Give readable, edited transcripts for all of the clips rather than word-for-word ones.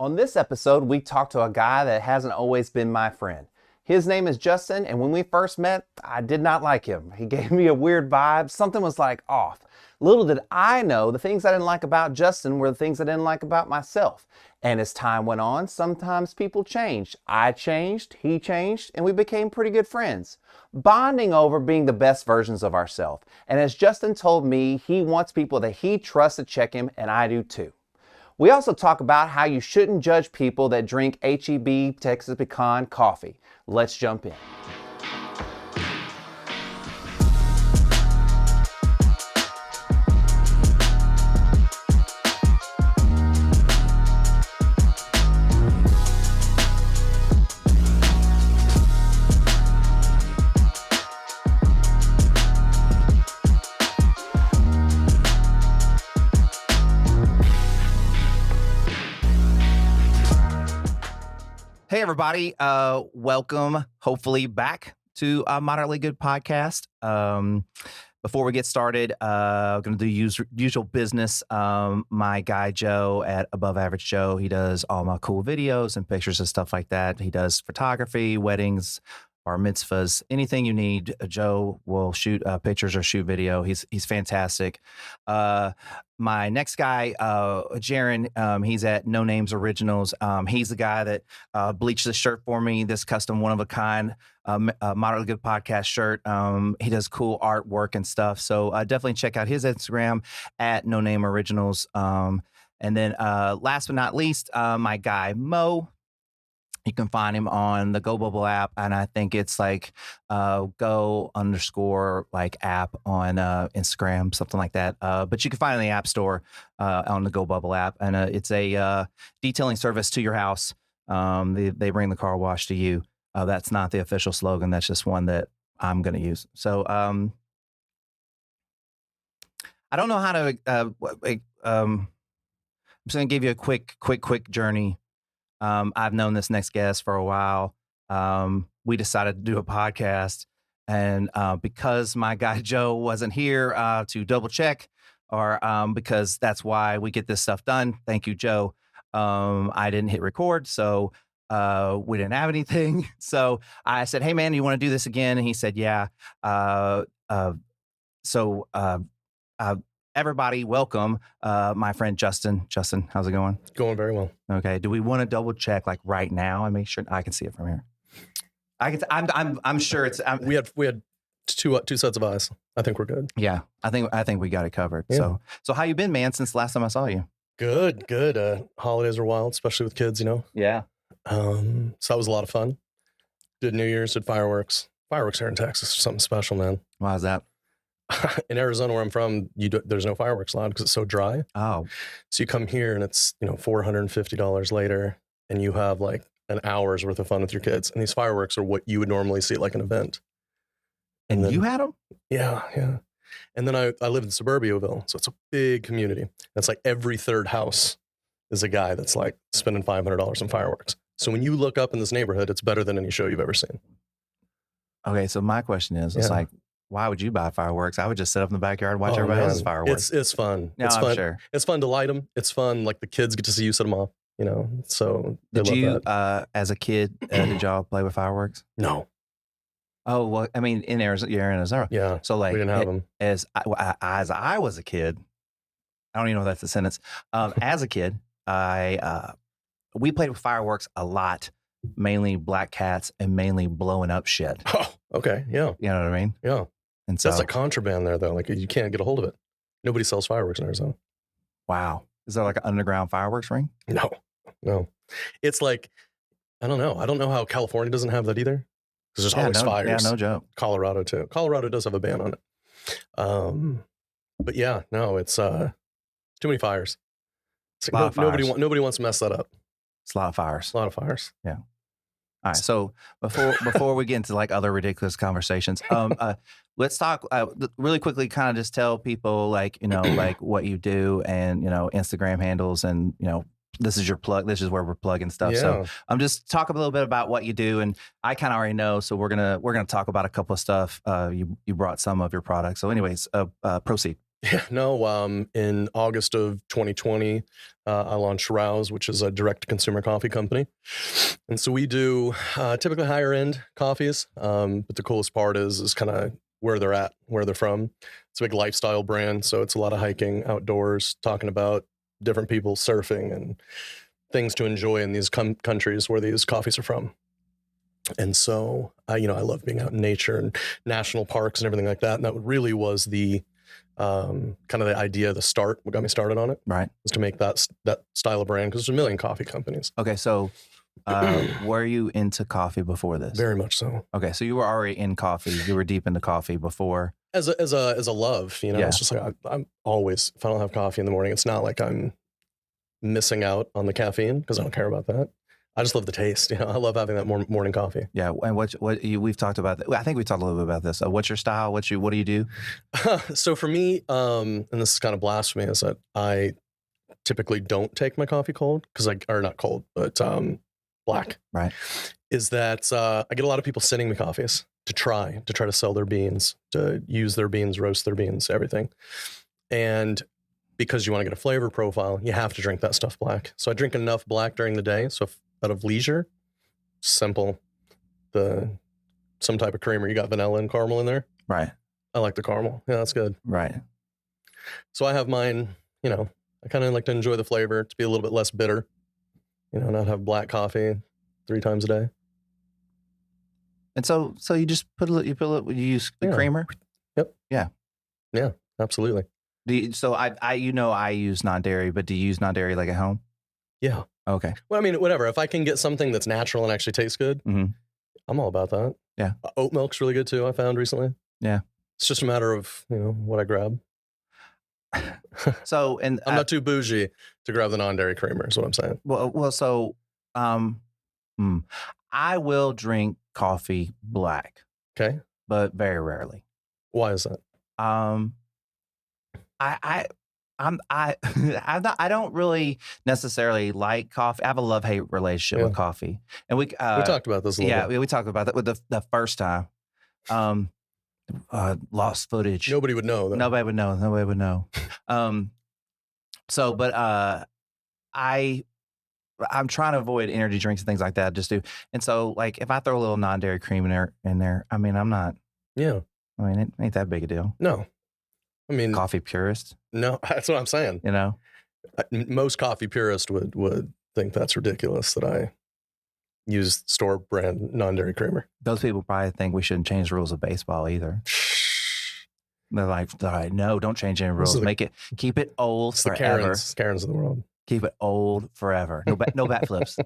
On this episode, we talked to a guy that hasn't always been my friend. His name is Justin, and when we first met, I did not like him. He gave me a weird vibe. Something was like off. Little did I know the things I didn't like about Justin were the things I didn't like about myself. And as time went on, sometimes people changed. I changed, he changed, and we became pretty good friends, bonding over being the best versions of ourselves. And as Justin told me, he wants people that he trusts to check him, and I do too. We also talk about how you shouldn't judge people that drink H.E.B. Texas pecan coffee. Let's jump in. Hey, everybody. Welcome, hopefully, back to a Moderately Good podcast. Before we get started, I'm going to do usual business. My guy, Joe, at Above Average Joe, he does all my cool videos and pictures and stuff like that. He does photography, weddings, bar mitzvahs, anything you need. Joe will shoot pictures or shoot video. He's fantastic. My next guy, Jaron, he's at No Names Originals. He's the guy that bleached this shirt for me, this custom one-of-a-kind Moderately Good podcast shirt. He does cool artwork and stuff. So definitely check out his Instagram at No Name Originals. And then last but not least, my guy, Mo. You can find him on the Go Bubble app, and I think it's like go_app on Instagram, something like that. But you can find it in the App Store on the Go Bubble app, and it's a detailing service to your house. They bring the car wash to you. That's not the official slogan. That's just one that I'm going to use. So I don't know how to. I'm just going to give you a quick journey. I've known this next guest for a while. We decided to do a podcast, and because my guy Joe wasn't here to double check, or because that's why we get this stuff done. Thank you, Joe. I didn't hit record, so we didn't have anything. So I said, "Hey, man, you want to do this again?" And he said, "Yeah." Everybody, welcome my friend Justin. Justin, how's it going? Going very well. Okay. Do we want to double check like right now and make sure I can see it from here? I'm sure it's. We had two sets of eyes. I think we're good. Yeah, I think we got it covered. Yeah. So how you been, man? Since the last time I saw you? Good. Holidays are wild, especially with kids. Yeah. So that was a lot of fun. Did New Year's, did fireworks. Fireworks here in Texas are something special, man. Why is that? In Arizona, where I'm from, there's no fireworks allowed because it's so dry. Oh, so you come here and it's $450 later, and you have like an hour's worth of fun with your kids. And these fireworks are what you would normally see at like an event. And then, you had them? Yeah. And then I live in Suburbiaville, so it's a big community. It's like every third house is a guy that's like spending $500 on fireworks. So when you look up in this neighborhood, it's better than any show you've ever seen. Okay, so my question is, it's like, why would you buy fireworks? I would just sit up in the backyard and watch everybody else's fireworks. It's fun. No, it's I'm fun. Sure. It's fun to light them. It's fun. Like the kids get to see you set them off, so did you, as a kid, did y'all play with fireworks? No. Oh, well, I mean, in Arizona, you're in Arizona. Yeah. So like, we didn't have them. As I was a kid, I don't even know if that's a sentence. As a kid, we played with fireworks a lot, mainly black cats and mainly blowing up shit. Oh, okay. Yeah. You know what I mean? Yeah. And so that's like contraband there, though. Like you can't get a hold of it. Nobody sells fireworks in Arizona. Wow. Is there like an underground fireworks ring? No. It's like, I don't know. I don't know how California doesn't have that either. Because there's always fires. Yeah, no joke. Colorado, too. Colorado does have a ban on it. But yeah, no, it's too many fires. It's like nobody wants to mess that up. It's a lot of fires. A lot of fires. Yeah. All right. So before we get into like other ridiculous conversations, let's talk really quickly. Kind of just tell people like like what you do and Instagram handles and this is your plug. This is where we're plugging stuff. Yeah. So I'm just talk a little bit about what you do, and I kind of already know. So we're gonna talk about a couple of stuff. You brought some of your products. So anyways, proceed. Yeah, no. In August of 2020, I launched Rouse, which is a direct-to-consumer coffee company, and so we do typically higher-end coffees. But the coolest part is kind of where they're at, where they're from. It's a big lifestyle brand, so it's a lot of hiking, outdoors, talking about different people, surfing, and things to enjoy in these countries where these coffees are from. And so, I love being out in nature and national parks and everything like that. And that really was the kind of the idea, what got me started on it, Right. was to make that style of brand, because there's a million coffee companies. Okay, so were you into coffee before this? Very much so. Okay, so you were already in coffee. You were deep into coffee before. As a love, Yeah. It's just like I'm always, if I don't have coffee in the morning, it's not like I'm missing out on the caffeine, because I don't care about that. I just love the taste. I love having that morning coffee. Yeah, and we've talked about that. I think we talked a little bit about this. What's your style? What do you do? So for me, and this is kind of blasphemy, is that I typically don't take my coffee cold, or not cold, but black. Right. Is that I get a lot of people sending me coffees to try to sell their beans, to use their beans, roast their beans, everything. And because you want to get a flavor profile, you have to drink that stuff black. So I drink enough black during the day. So out of leisure, simple, some type of creamer. You got vanilla and caramel in there? Right. I like the caramel. Yeah, that's good. Right. So I have mine, I kind of like to enjoy the flavor, to be a little bit less bitter, not have black coffee 3 times a day. And so you just you use the creamer? Yep. Yeah. Yeah, absolutely. I use non-dairy, but do you use non-dairy like at home? Yeah. Okay. Well, I mean, whatever. If I can get something that's natural and actually tastes good, I'm all about that. Yeah. Oat milk's really good too, I found recently. Yeah. It's just a matter of, what I grab. So, and I'm not too bougie to grab the non-dairy creamer, is what I'm saying. So, I will drink coffee black. Okay. But very rarely. Why is that? I don't really necessarily like coffee. I have a love-hate relationship with coffee, and we talked about this a little bit. Yeah, we talked about that with the first time. Lost footage. Nobody would know. Nobody would know. I'm trying to avoid energy drinks and things like that. Just do. And so, like, if I throw a little non-dairy cream in there, I mean, I'm not. Yeah. I mean, it ain't that big a deal. No. I mean, coffee purist. No, that's what I'm saying. Most coffee purists would think that's ridiculous that I use store brand non-dairy creamer. Those people probably think we shouldn't change the rules of baseball either. They're like, no, don't change any rules. Keep it old forever. The Karens of the world. Keep it old forever. No bat flips.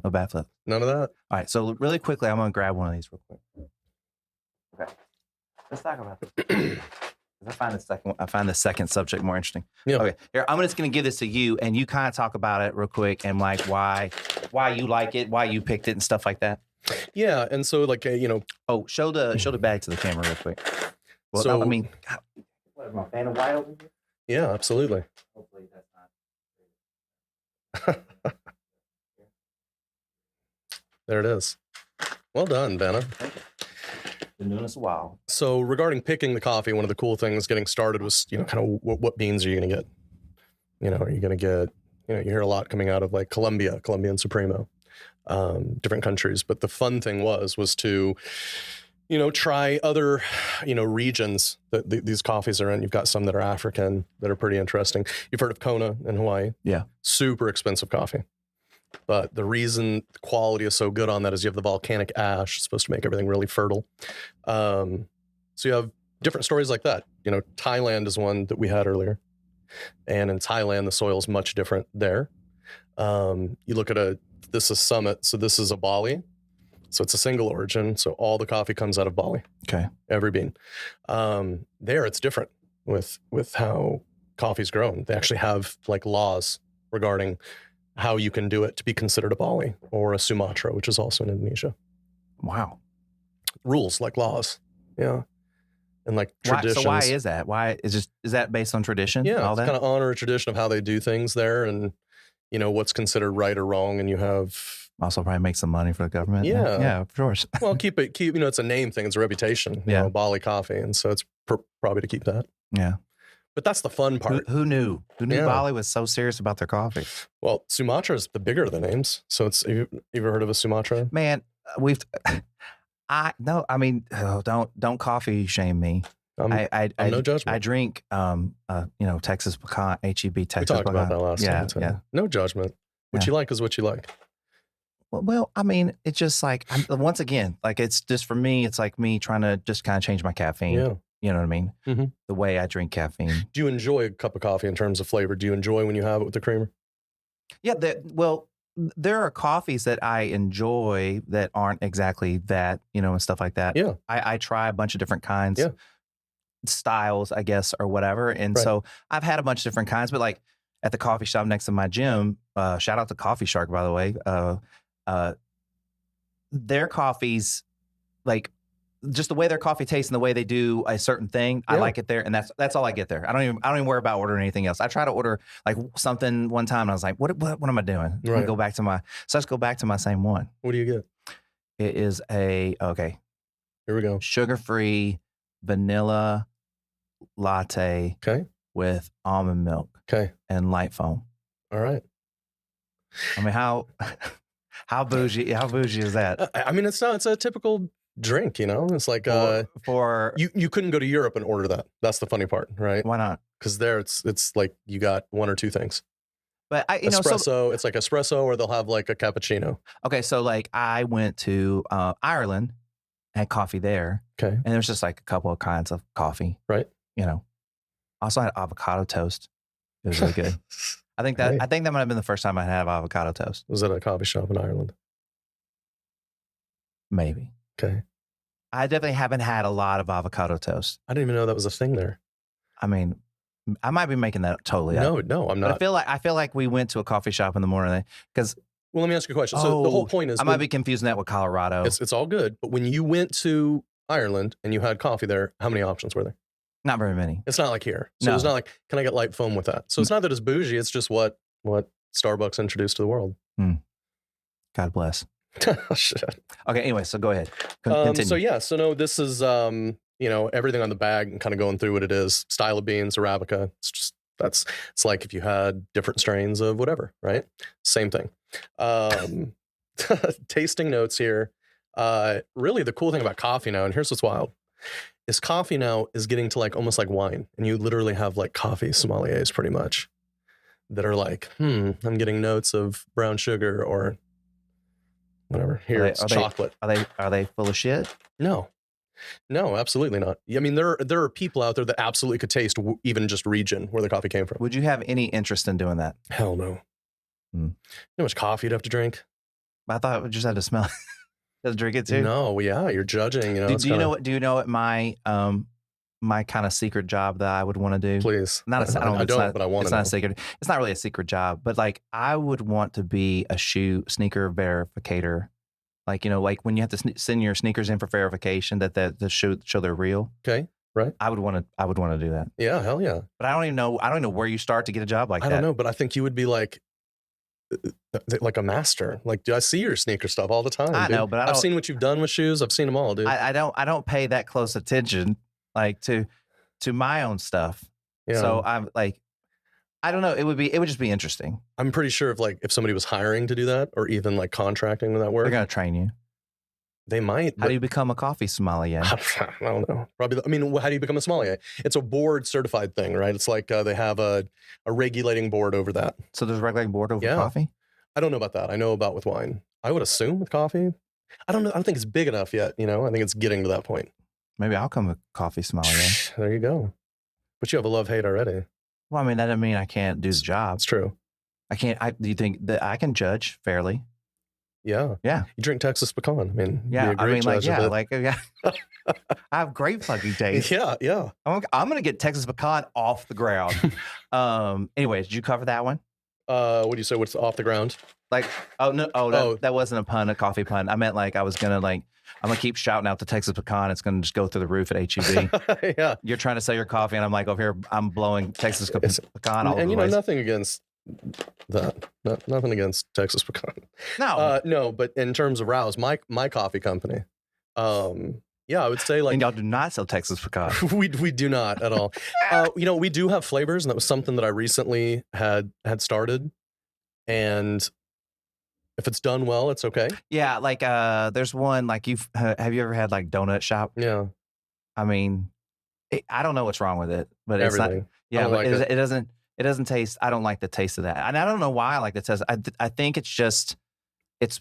No bat flips. None of that. All right. So really quickly, I'm going to grab one of these real quick. Okay. Let's talk about this. I find the second subject more interesting. Yeah. Okay. Here, I'm just going to give this to you, and you kind of talk about it real quick, and like why you like it, why you picked it, and stuff like that. Yeah, and so like Oh, show the bag to the camera real quick. Well, so, I mean, what am I, fan of white over here? Yeah, absolutely. Hopefully that's not. There it is. Well done, Vanna. Thank you. Been doing this a while. So regarding picking the coffee, one of the cool things getting started was, kind of what beans are you going to get? Are you going to get, you hear a lot coming out of like Colombian Supremo, different countries. But the fun thing was to, try other, regions that these coffees are in. You've got some that are African that are pretty interesting. You've heard of Kona in Hawaii. Yeah. Super expensive coffee. But the reason the quality is so good on that is you have the volcanic ash. It's supposed to make everything really fertile. So you have different stories like that. Thailand is one that we had earlier. And in Thailand, the soil is much different there. You look at this is Summit. So this is a Bali. So it's a single origin. So all the coffee comes out of Bali. Okay. Every bean. There, it's different with how coffee's grown. They actually have like laws regarding how you can do it to be considered a Bali or a Sumatra, which is also in Indonesia. Wow. Rules, like laws. Yeah. And like traditions. So why is that? Why is that based on tradition? Yeah. All it's kind of honor a tradition of how they do things there and, what's considered right or wrong. And you have also probably make some money for the government. Yeah. Yeah, of course. Well, keep, it's a name thing. It's a reputation, Bali coffee. And so it's probably to keep that. Yeah. But that's the fun part. Who knew? Who knew Yeah. Bali was so serious about their coffee? Well, Sumatra's the bigger of the names. So it's, you ever heard of a Sumatra? Man, we've. Don't coffee shame me. I'm no judgment. I drink, Texas pecan, H.E.B. We Texas talked pecan. about that last time. too. Yeah. No judgment. What you like is what you like. Well, I mean, it's just like, once again, like it's just for me, it's like me trying to just kind of change my caffeine. Yeah. You know what I mean? Mhm. The way I drink caffeine. Do you enjoy a cup of coffee in terms of flavor? Do you enjoy when you have it with the creamer? Yeah. There are coffees that I enjoy that aren't exactly that, and stuff like that. Yeah. I try a bunch of different kinds, Yeah. styles, I guess, or whatever. And Right. so I've had a bunch of different kinds, but like at the coffee shop next to my gym, shout out to Coffee Shark, by the way. Their coffees, like just the way their coffee tastes and the way they do a certain thing, I Yeah. like it there, and that's all I get there. I don't even worry about ordering anything else. I try to order like something one time, and I was like, what am I doing? Right. Let's go back to my same one. What do you get? It is okay, Here we go. sugar-free vanilla latte Okay. with almond milk Okay. and light foam. All right. I mean, how bougie is that? I mean, it's a typical drink, It's like For you couldn't go to Europe and order that. That's the funny part, right? why not? Because there it's like you got one or two things. But Espresso, it's like espresso, or they'll have like a cappuccino. Okay, so like I went to Ireland, had coffee there, Okay. and there's just like a couple of kinds of coffee. Right. Also had avocado toast. It was really good. I think that might have been the first time I had avocado toast. Was at a coffee shop in Ireland. Maybe. Okay. I definitely haven't had a lot of avocado toast. I didn't even know that was a thing there. I mean, I might be making that totally up. No, I'm But not. I feel like we went to a coffee shop in the morning because Well, let me ask you a question. So the whole point is I might be confusing that with Colorado. it's all good, but when you went to Ireland and you had coffee there, how many options were there? Not very many. It's not like here. So No. it's not like, can I get light foam with that? So it's not that it's bougie. It's just what Starbucks introduced to the world. God bless. Oh, shit. Okay, anyway, so go ahead. Continue. So no, this is, everything on the bag and kind of going through what it is. Style of beans, Arabica. It's like if you had different strains of whatever, right? Same thing. Tasting notes here. Really the cool thing about coffee now, and here's what's wild, is coffee now is getting to like almost like wine. And you literally have like coffee sommeliers pretty much that are like, I'm getting notes of brown sugar or whatever. Here it's chocolate. Are they full of shit? No, absolutely not. I mean, there are people out there that absolutely could taste even just region where the coffee came from. Would you have any interest in doing that? Hell no. You know how much coffee you'd have to drink? I thought we just had to smell it. Does drink it too? No, yeah, you're judging. Do you know what my my kind of secret job that I would want to do? Please. But I want to. It's not a know. secret. It's not really a secret job, but like I would want to be a sneaker verificator. Like, like when you have to send your sneakers in for verification that show they're real. Okay. Right. I would want to do that. Yeah. Hell yeah. But I don't even know where you start to get a job like that. I don't know, but I think you would be like a master. Like, do I see your sneaker stuff all the time? I know, but I've seen what you've done with shoes. I've seen them all, dude. I don't pay that close attention like to my own stuff. Yeah. So I'm like, I don't know. It would just be interesting. I'm pretty sure if somebody was hiring to do that or even like contracting to that work, They're gonna train you. They might. How do you become a coffee sommelier? I don't know. Probably. How do you become a sommelier? It's a board certified thing, right? It's like they have a regulating board over that. So there's a regulating board over coffee? I don't know about that. I know about with wine. I would assume with coffee. I don't know. I don't think it's big enough yet. I think it's getting to that point. Maybe I'll come a coffee sommelier. There you go. But you have a love-hate already. Well, I mean, that doesn't mean I can't do the job. It's true. I can't. Do you think that I can judge fairly? Yeah. Yeah. You drink Texas pecan. I mean, yeah. I mean, I have great fucking taste. Yeah. Yeah. I'm going to get Texas pecan off the ground. Anyways, did you cover that one? What do you say? What's off the ground? Like, that wasn't a pun, a coffee pun. I meant like I was going to I'm going to keep shouting out the Texas pecan. It's going to just go through the roof at H.E.B. Yeah. You're trying to sell your coffee, and I'm like over here, I'm blowing Texas pecan all over the place. And nothing against that. Nothing against Texas pecan. No. No, but in terms of Rouse, my coffee company, Yeah, I would say like And y'all do not sell Texas pecan. we do not at all. We do have flavors, and that was something that I recently had started. And if it's done well, it's okay. Yeah, like there's one like have you ever had like Donut Shop? Yeah, I mean, I don't know what's wrong with it, but it's everything. not. Yeah, don't but like it doesn't taste. I don't like the taste of that, and I don't know why I like the taste. I think it's just it's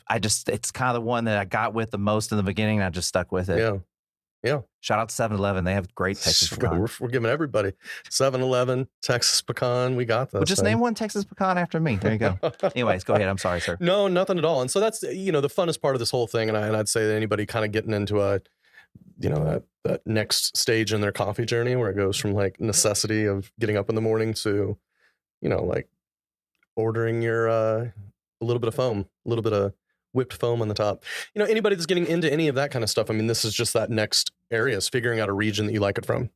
kind of the one that I got with the most in the beginning, and I just stuck with it. Yeah. Shout out to 7-Eleven. They have great Texas pecan. We're giving everybody 7-Eleven, Texas pecan. We got this. Well, just name one Texas pecan after me. There you go. Anyways, go ahead. I'm sorry, sir. No, nothing at all. And so that's the funnest part of this whole thing. And I'd say that anybody kind of getting into that next stage in their coffee journey where it goes from like necessity of getting up in the morning to, like ordering your a little bit of foam, a little bit of whipped foam on the top. Anybody that's getting into any of that kind of stuff, I mean, this is just that next area, is figuring out a region that you like it from.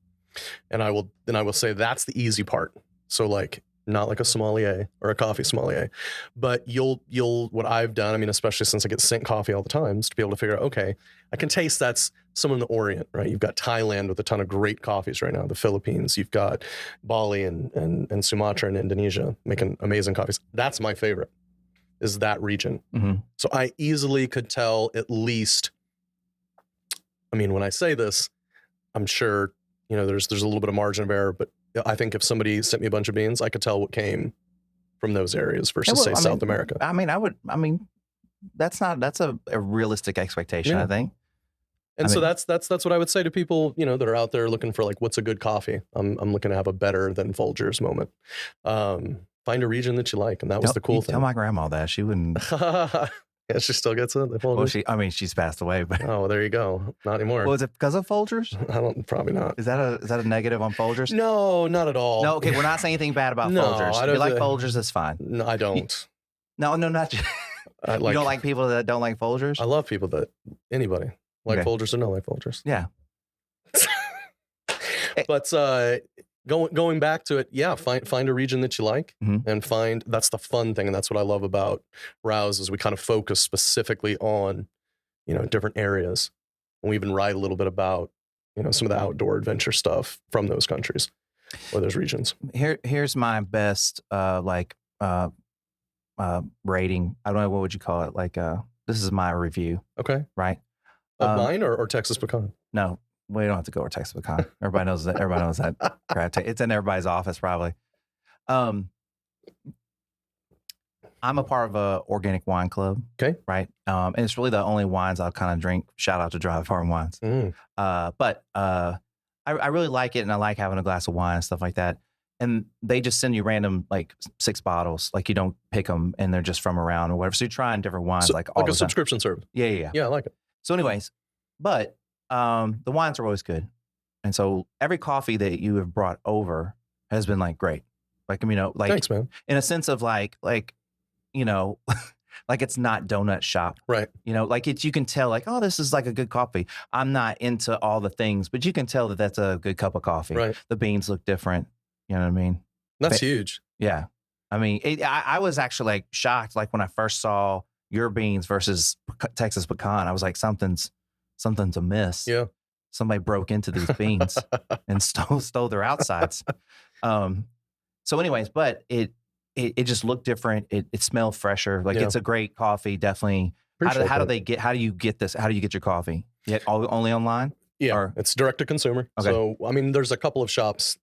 And I will say that's the easy part. So like not like a sommelier or a coffee sommelier, but you'll what I've done, I mean, especially since I get sent coffee all the time, is to be able to figure out, okay, I can taste that's someone in the Orient, right? You've got Thailand with a ton of great coffees right now, the Philippines, you've got Bali and Sumatra and Indonesia making amazing coffees. That's my favorite, is that region. Mm-hmm. So I easily could tell at least, I mean, when I say this, I'm sure, there's a little bit of margin of error, but I think if somebody sent me a bunch of beans, I could tell what came from those areas versus South America. I mean, that's a realistic expectation, I think. And so that's what I would say to people, that are out there looking for like, what's a good coffee? I'm looking to have a better than Folgers moment. Find a region that you like. And that was the cool thing. Tell my grandma that. She wouldn't. Yeah, she still gets it. Well, she's passed away. But oh, there you go. Not anymore. Was it because of Folgers? Probably not. Is that a negative on Folgers? No, not at all. No, okay. We're not saying anything bad about Folgers. If you like Folgers, that's fine. No, I don't. No, not you. You don't like people that don't like Folgers? I love people that anybody like Folgers or don't like Folgers. Yeah. But going back to it, yeah, find a region that you like, and that's the fun thing, and that's what I love about Rouse, is we kind of focus specifically on different areas, and we even write a little bit about some of the outdoor adventure stuff from those countries or those regions. Here's my best rating. I don't know, what would you call it? Like this is my review. Okay. Right. Of mine or Texas pecan? No. We don't have to go over Texas pecan. Everybody knows that. Everybody knows that crap. It's in everybody's office, probably. I'm a part of a organic wine club. Okay. Right. And it's really the only wines I'll kind of drink. Shout out to Drive Farm Wines. But I really like it, and I like having a glass of wine and stuff like that. And they just send you random, like 6 bottles. Like you don't pick them, and they're just from around or whatever. So you're trying different wines, like all the time. Subscription service. Yeah. Yeah, I like it. So, anyways, but the wines are always good. And so every coffee that you have brought over has been like great. Like, like thanks, man. In a sense of like, like it's not Donut Shop. Right. Like you can tell like, oh, this is like a good coffee. I'm not into all the things, but you can tell that that's a good cup of coffee. Right. The beans look different. You know what I mean? That's huge. Yeah. I mean, I was actually like shocked. Like when I first saw your beans versus Texas pecan, I was like, something's amiss. Yeah. Somebody broke into these beans and stole their outsides. So anyways, but it just looked different. It smelled fresher. Like it's a great coffee. Definitely. How do you get this? How do you get your coffee? Only online? Yeah. It's direct to consumer. Okay. So, I mean, there's a couple of shops,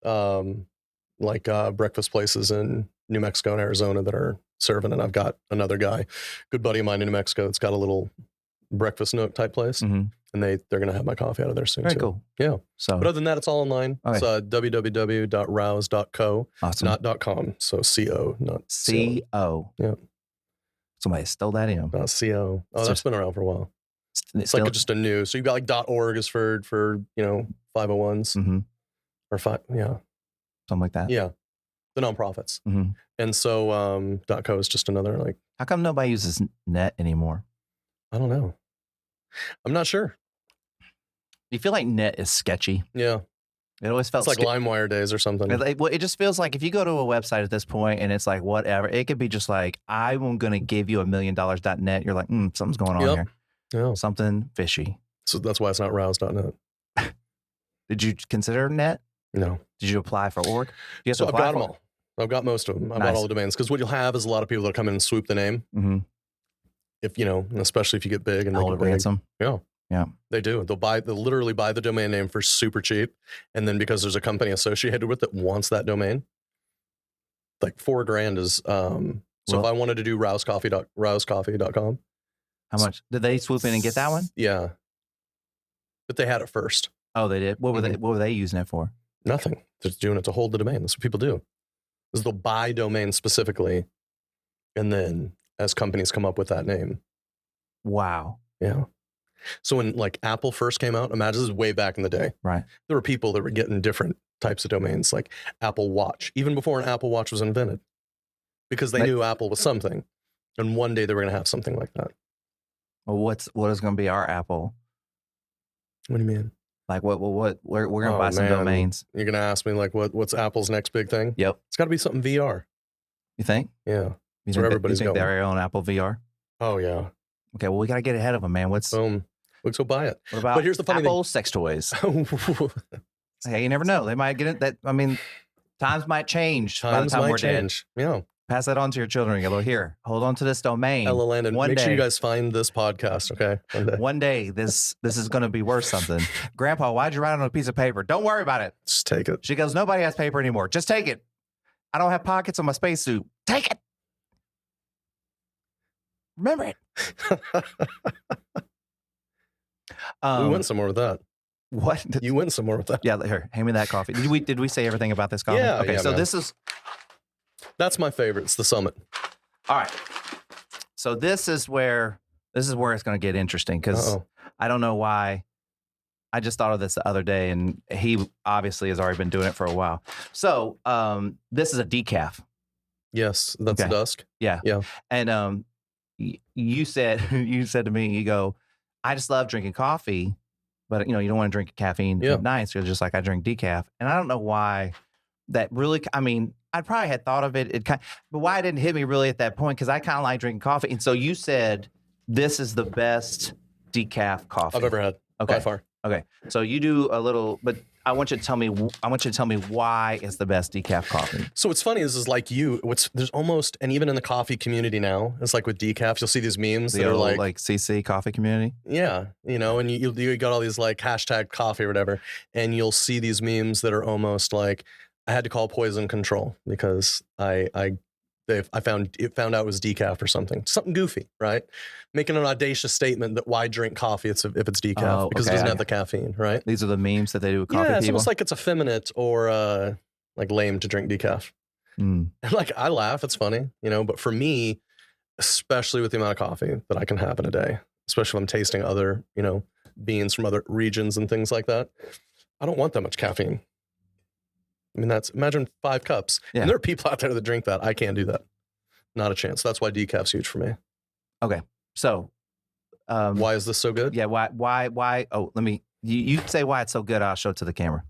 like breakfast places in New Mexico and Arizona that are serving. And I've got another guy, good buddy of mine in New Mexico, that's got a little breakfast nook type place, and they're going to have my coffee out of there soon. Very too. cool. Yeah. So, but other than that, it's all online. Okay. It's www.rouse.co, not .com. So CO, not CO. Yeah. Somebody stole that in. Not CO. Oh, that's been around for a while. It's still, like just a new. So you've got like .org is for 501s or something like that. Yeah, the nonprofits. And so .co is just another like. How come nobody uses net anymore? I don't know. I'm not sure. You feel like net is sketchy? Yeah. It always felt like LimeWire days or something. It just feels like if you go to a website at this point and it's like whatever, it could be just like, I'm going to give you $1 million.net. You're like, something's going on here. Yeah. Something fishy. So that's why it's not rouse.net. Did you consider net? No. Did you apply for org? You have So to I've apply got them for all. I've got most of them. I've Nice. got all the domains. Because what you'll have is a lot of people that come in and swoop the name. Mm-hmm. If, and especially if you get big and make Hold it it big. ransom. Yeah. They do. They'll literally buy the domain name for super cheap. And then because there's a company associated with it wants that domain, like $4,000 is, so if I wanted to do rousecoffee.com. How much did they swoop in and get that one? Yeah. But they had it first. Oh, they did. What were they using it for? Nothing. They're just doing it to hold the domain. That's what people do. Is they'll buy domains specifically, and then as companies come up with that name. Wow. Yeah. So when like Apple first came out, imagine this is way back in the day. Right. There were people that were getting different types of domains, like Apple Watch, even before an Apple Watch was invented, because they knew Apple was something, and one day they were going to have something like that. Well, what is going to be our Apple? What do you mean? Like what we're going to buy some domains. You're going to ask me like what's Apple's next big thing? Yep. It's got to be something VR. You think? Yeah. That's where everybody's going. They're on Apple VR? Oh yeah. Okay, well we got to get ahead of them, man. Boom. Let's go buy it. What about but here's the funny Apple sex toys? Hey, you never know. They might get it. Times might change by the time we're dead. Yeah. Pass that on to your children. You go, here, hold on to this domain. Ella Landon, make sure you guys find this podcast, okay? One day, this is going to be worth something. Grandpa, why'd you write on a piece of paper? Don't worry about it. Just take it. She goes, nobody has paper anymore. Just take it. I don't have pockets on my spacesuit. Take it. Remember it. We went somewhere with that. What? You went somewhere with that. Yeah, here, hand me that coffee. Did we say everything about this coffee? Yeah. Okay, yeah, so man. That's my favorite. It's the Summit. All right. So this is where it's going to get interesting because I don't know why. I just thought of this the other day, and he obviously has already been doing it for a while. So this is a decaf. Yes, that's dusk. Yeah. Yeah. And you said to me, you go, I just love drinking coffee, but you don't want to drink caffeine at night. So you're just like, I drink decaf, and I don't know why that really. I mean, I probably had thought of it. But why it didn't hit me really at that point? Because I kind of like drinking coffee, and so you said this is the best decaf coffee I've ever had. By far. Okay, so you do a little, but I want you to tell me. Why it's the best decaf coffee. So what's funny is like there's almost, and even in the coffee community now, it's like with decaf, you'll see these memes that are like CC coffee community. Yeah, and you got all these like hashtag coffee or whatever, and you'll see these memes that are almost like I had to call poison control because I found out it was decaf or something goofy, right? Making an audacious statement that why drink coffee if it's decaf because it doesn't have the caffeine, right? These are the memes that they do with coffee people. It's almost like it's effeminate or like lame to drink decaf. And like I laugh, it's funny, but for me, especially with the amount of coffee that I can have in a day, especially if I'm tasting other, beans from other regions and things like that, I don't want that much caffeine. I mean, imagine 5 cups. Yeah. And there are people out there that drink that. I can't do that. Not a chance. That's why decaf's huge for me. Okay. So, why is this so good? Yeah. Why? Oh, you say why it's so good. I'll show it to the camera.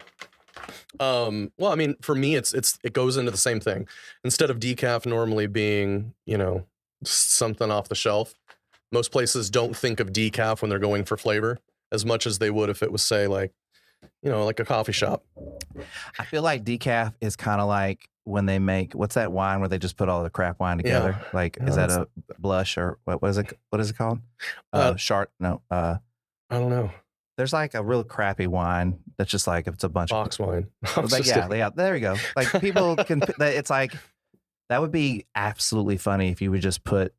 Well, I mean, for me, it goes into the same thing. Instead of decaf normally being, something off the shelf, most places don't think of decaf when they're going for flavor as much as they would if it was, say, like a coffee shop. I feel like decaf is kind of like when they make, what's that wine where they just put all the crap wine together? Yeah. Like, is that a blush or what is it? What is it called? Chart? No. I don't know. There's like a real crappy wine that's just like, it's a bunch box of wine. Yeah, there you go. Like people can, it's like, that would be absolutely funny if you would just put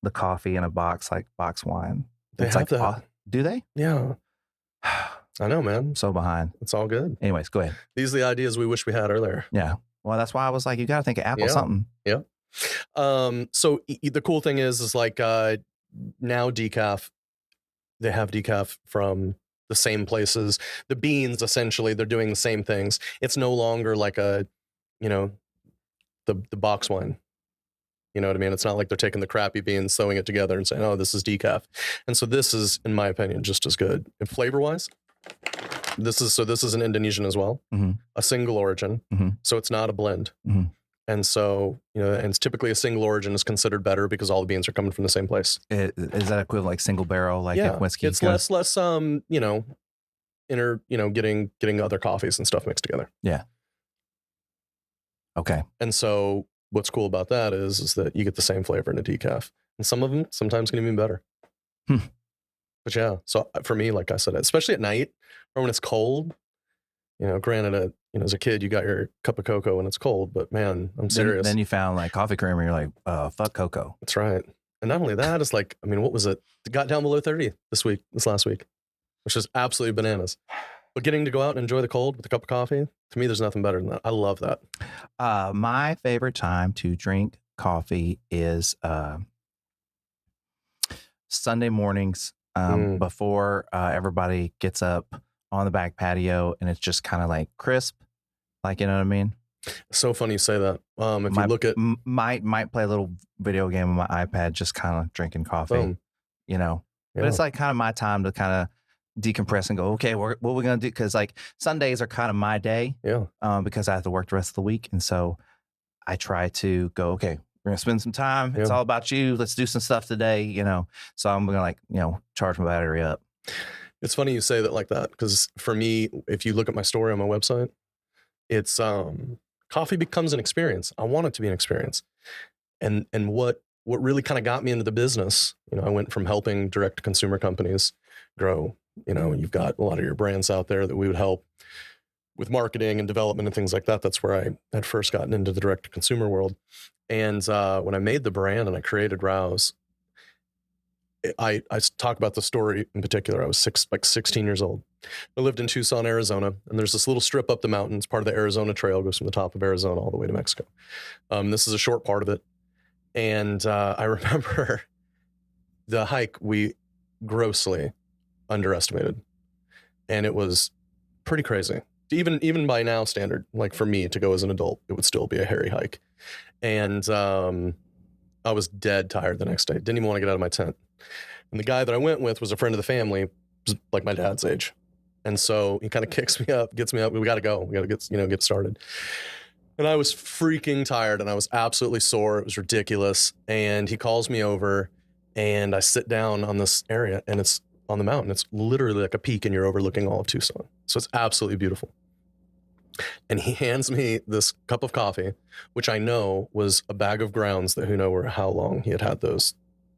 the coffee in a box, like box wine. They have that. Do they? Yeah. I know, man. I'm so behind. It's all good. Anyways, go ahead. These are the ideas we wish we had earlier. Yeah. Well, that's why I was like, you got to think of Apple something. Yeah. So the cool thing is like now decaf, they have decaf from the same places. The beans, essentially, they're doing the same things. It's no longer like the box wine. You know what I mean? It's not like they're taking the crappy beans, sewing it together and saying, oh, this is decaf. And so this is, in my opinion, just as good. And flavor-wise, this is an Indonesian as well, a single origin. So it's not a blend. And so, and it's typically a single origin is considered better because all the beans are coming from the same place. Is that equivalent like single barrel, like Yeah, if whiskey? it's less, getting other coffees and stuff mixed together. Yeah. Okay. And so what's cool about that is that you get the same flavor in a decaf. And some of them sometimes can even be better. But yeah, so for me, like I said, especially at night or when it's cold, granted, as a kid, you got your cup of cocoa and it's cold, but man, I'm serious. Then you found like coffee creamer. You're like, fuck cocoa. That's right. And not only that, it's like, what was it? It got down below 30 this last week, which is absolutely bananas. But getting to go out and enjoy the cold with a cup of coffee, to me, there's nothing better than that. I love that. My favorite time to drink coffee is Sunday mornings before everybody gets up on the back patio, and it's just kind of like crisp, like, you know what I mean? So funny you say that. If you look at might play a little video game on my iPad, just kind of drinking coffee, But it's like kind of my time to kind of decompress and go, okay, what are we gonna do? Because like Sundays are kind of my day, because I have to work the rest of the week, and so I try to go, okay, we're gonna spend some time. It's all about you. Let's do some stuff today, So I'm gonna charge my battery up. It's funny you say that like that, because for me, if you look at my story on my website, it's coffee becomes an experience. I want it to be an experience. And what really kind of got me into the business, I went from helping direct to consumer companies grow, you've got a lot of your brands out there that we would help with marketing and development and things like that. That's where I had first gotten into the direct to consumer world. And when I made the brand and I created Rouse, I talk about the story in particular. I was 16 years old. I lived in Tucson, Arizona, and there's this little strip up the mountains. Part of the Arizona Trail goes from the top of Arizona all the way to Mexico. This is a short part of it. And I remember the hike we grossly underestimated. And it was pretty crazy. Even by now standard, like for me to go as an adult, it would still be a hairy hike. And I was dead tired the next day. Didn't even want to get out of my tent. And the guy that I went with was a friend of the family, was like my dad's age. And so he kind of gets me up. We got to go. We got to get started. And I was freaking tired and I was absolutely sore. It was ridiculous. And he calls me over and I sit down on this area and it's on the mountain. It's literally like a peak and you're overlooking all of Tucson. So it's absolutely beautiful. And he hands me this cup of coffee, which I know was a bag of grounds that who knows how long he had those,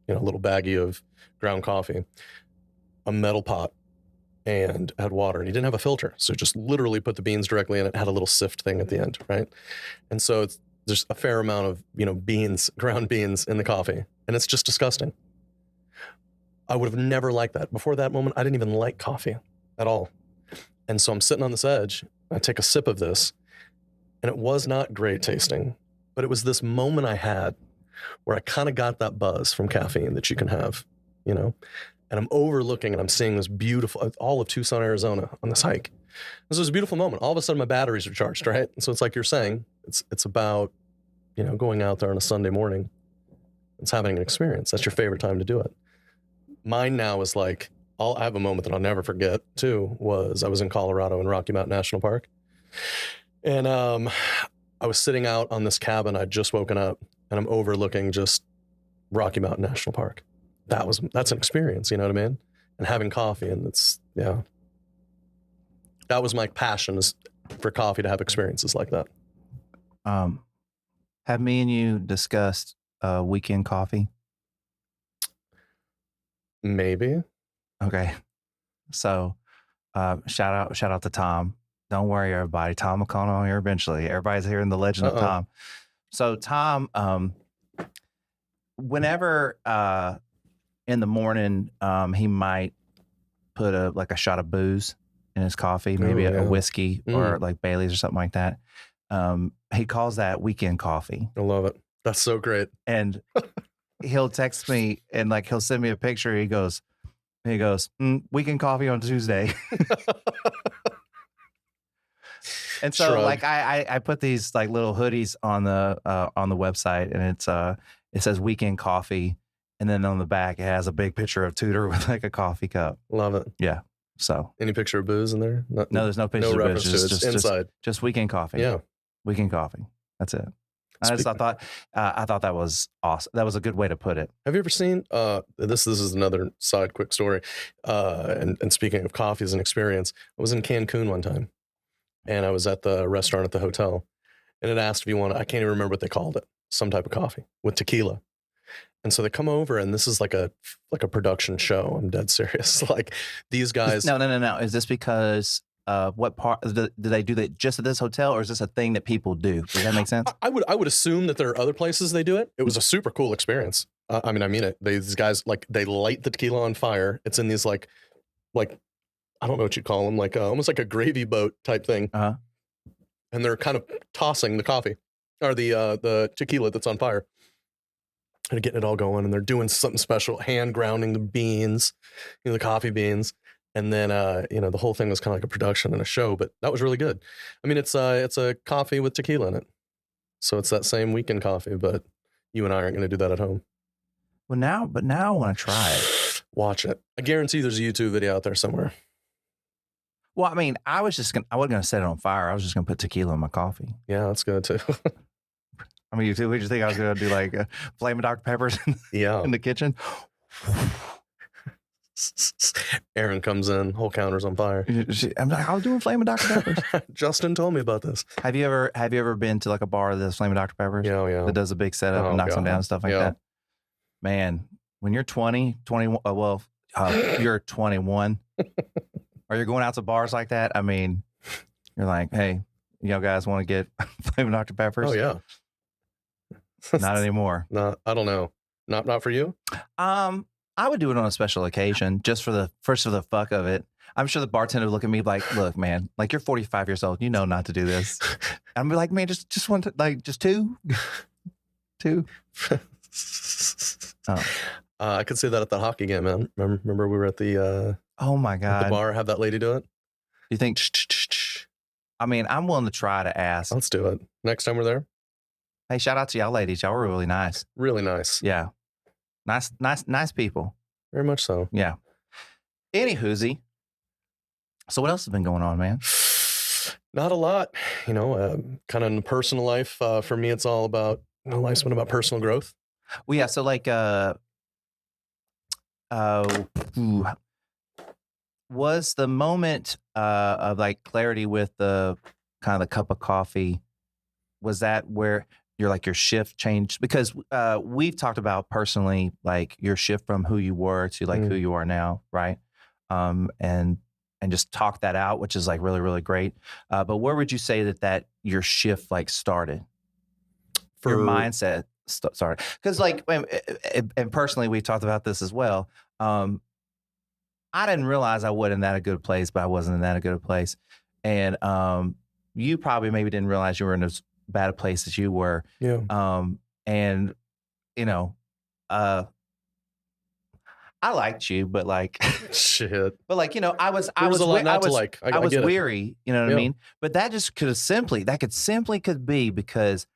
little baggie of ground coffee, a metal pot, and had water. And he didn't have a filter. So just literally put the beans directly in it, had a little sift thing at the end, right? And so there's a fair amount of, beans, ground beans in the coffee. And it's just disgusting. I would have never liked that. Before that moment, I didn't even like coffee at all. And so I'm sitting on this edge. I take a sip of this, and it was not great tasting, but it was this moment I had where I kind of got that buzz from caffeine that you can have, and I'm overlooking and I'm seeing this beautiful, all of Tucson, Arizona on this hike. This was a beautiful moment. All of a sudden my batteries are charged, right? And so it's like you're saying, it's about, going out there on a Sunday morning. It's having an experience. That's your favorite time to do it. Mine now is like, I have a moment that I'll never forget too, was I was in Colorado in Rocky Mountain National Park. And I was sitting out on this cabin. I'd just woken up and I'm overlooking just Rocky Mountain National Park. That's an experience, you know what I mean? And having coffee, and that was my passion, is for coffee, to have experiences like that. Have me and you discussed weekend coffee? Maybe. Okay. So shout out to Tom. Don't worry, everybody. Tom will come on here eventually. Everybody's hearing the legend of Tom. So Tom, whenever in the morning, he might put a shot of booze in his coffee, maybe a whiskey or like Bailey's or something like that. He calls that weekend coffee. I love it. That's so great. And he'll text me and like he'll send me a picture. He goes, weekend coffee on Tuesday. And so Shrug. like I put these like little hoodies on the website, and it says weekend coffee, and then on the back it has a big picture of Tudor with like a coffee cup. Love it. Yeah. So any picture of booze in there? No, there's no picture no of reference booze. to it. It's inside. Just weekend coffee. Yeah. Weekend coffee. That's it. I thought that was awesome. That was a good way to put it. Have you ever seen this is another side quick story. And speaking of coffee as an experience, I was in Cancun one time and I was at the restaurant at the hotel and it asked if you want, I can't even remember what they called it, some type of coffee with tequila. And so they come over and this is like a production show. I'm dead serious. Like these guys. No. Is this because what part do they do that just at this hotel, or is this a thing that people do? Does that make sense? I would assume that there are other places they do it. It was a super cool experience. I mean it. These guys, like, they light the tequila on fire. It's in these like I don't know what you call them, like almost like a gravy boat type thing. Uh-huh. And they're kind of tossing the coffee or the tequila that's on fire and getting it all going. And they're doing something special, hand grounding the beans, the coffee beans. And then, the whole thing was kind of like a production and a show, but that was really good. I mean, it's a coffee with tequila in it. So it's that same weekend coffee, but you and I aren't going to do that at home. Well, now I want to try it. Watch it. I guarantee there's a YouTube video out there somewhere. Well, I mean, I wasn't going to set it on fire. I was just going to put tequila in my coffee. Yeah, that's good too. I mean, would you think I was going to do like Flamin' Dr. Peppers in the kitchen? Aaron comes in, whole counter's on fire. I'm like, I was doing Flamin' Dr. Peppers. Justin told me about this. Have you ever been to like a bar that's Flamin' Dr. Peppers? Yeah. That does a big setup and knocks them down and stuff like that. Man, when you're 20, 21, you're 21, or you're going out to bars like that, I mean, you're like, hey, guys want to get Flamin' Dr. Peppers? Oh, yeah. Not anymore. No, I don't know. Not for you? I would do it on a special occasion, just for the fuck of it. I'm sure the bartender would look at me like, look, man, like, you're 45 years old. You know not to do this. And I'm like, man, just one, just two. Oh. I could say that at the hockey game, man. Remember we were at the oh my God, at the bar, have that lady do it. You think? I mean, I'm willing to try to ask. Let's do it next time we're there. Hey, shout out to y'all ladies. Y'all were really nice. Really nice. Yeah. Nice people. Very much so. Yeah. Anywhoozy. So what else has been going on, man? Not a lot. Kind of in the personal life. For me, it's all about, life's been about personal growth. Well, yeah. So like, was the moment of like clarity with the kind of the cup of coffee, was that where your shift changed? Because we've talked about personally, like, your shift from who you were to like who you are now, right? And just talk that out, which is like really, really great. But where would you say that your shift like started? Your mindset started? Because like, and personally, we talked about this as well. I didn't realize I wasn't in that a good place, but I wasn't in that a good place. And you probably maybe didn't realize you were in as bad a place as you were. Yeah. And I liked you, but like shit. But like, I was weary, you know what I mean? But that just could simply be because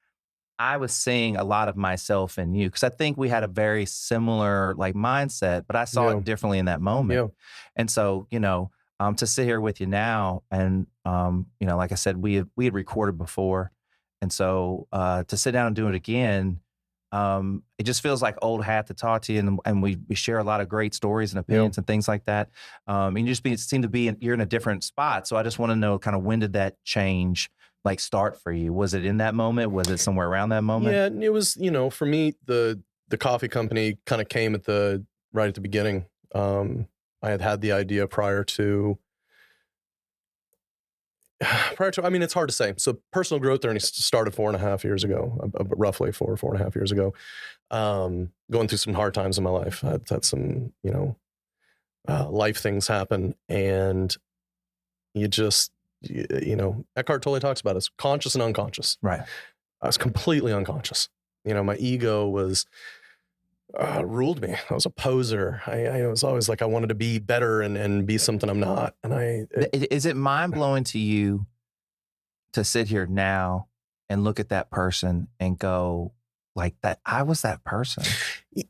I was seeing a lot of myself in you, because I think we had a very similar like mindset, but I saw it differently in that moment. Yeah. And so, to sit here with you now, and like I said, we had recorded before, and so to sit down and do it again, it just feels like old hat to talk to you, and we share a lot of great stories and opinions and things like that. And you just seem to be you're in a different spot. So I just want to know, kind of, when did that change like start for you? Was it in that moment? Was it somewhere around that moment? Yeah, it was, for me, the coffee company kind of came right at the beginning. I had the idea prior to, I mean, it's hard to say. So personal growth journey started 4.5 years ago, roughly 4.5 years ago. Going through some hard times in my life. I had some, life things happen, and you just, Eckhart Tolle talks about it. It's conscious and unconscious. Right. I was completely unconscious. My ego was ruled me. I was a poser. I was always like, I wanted to be better and be something I'm not. And is it mind blowing to you to sit here now and look at that person and go like that? I was that person.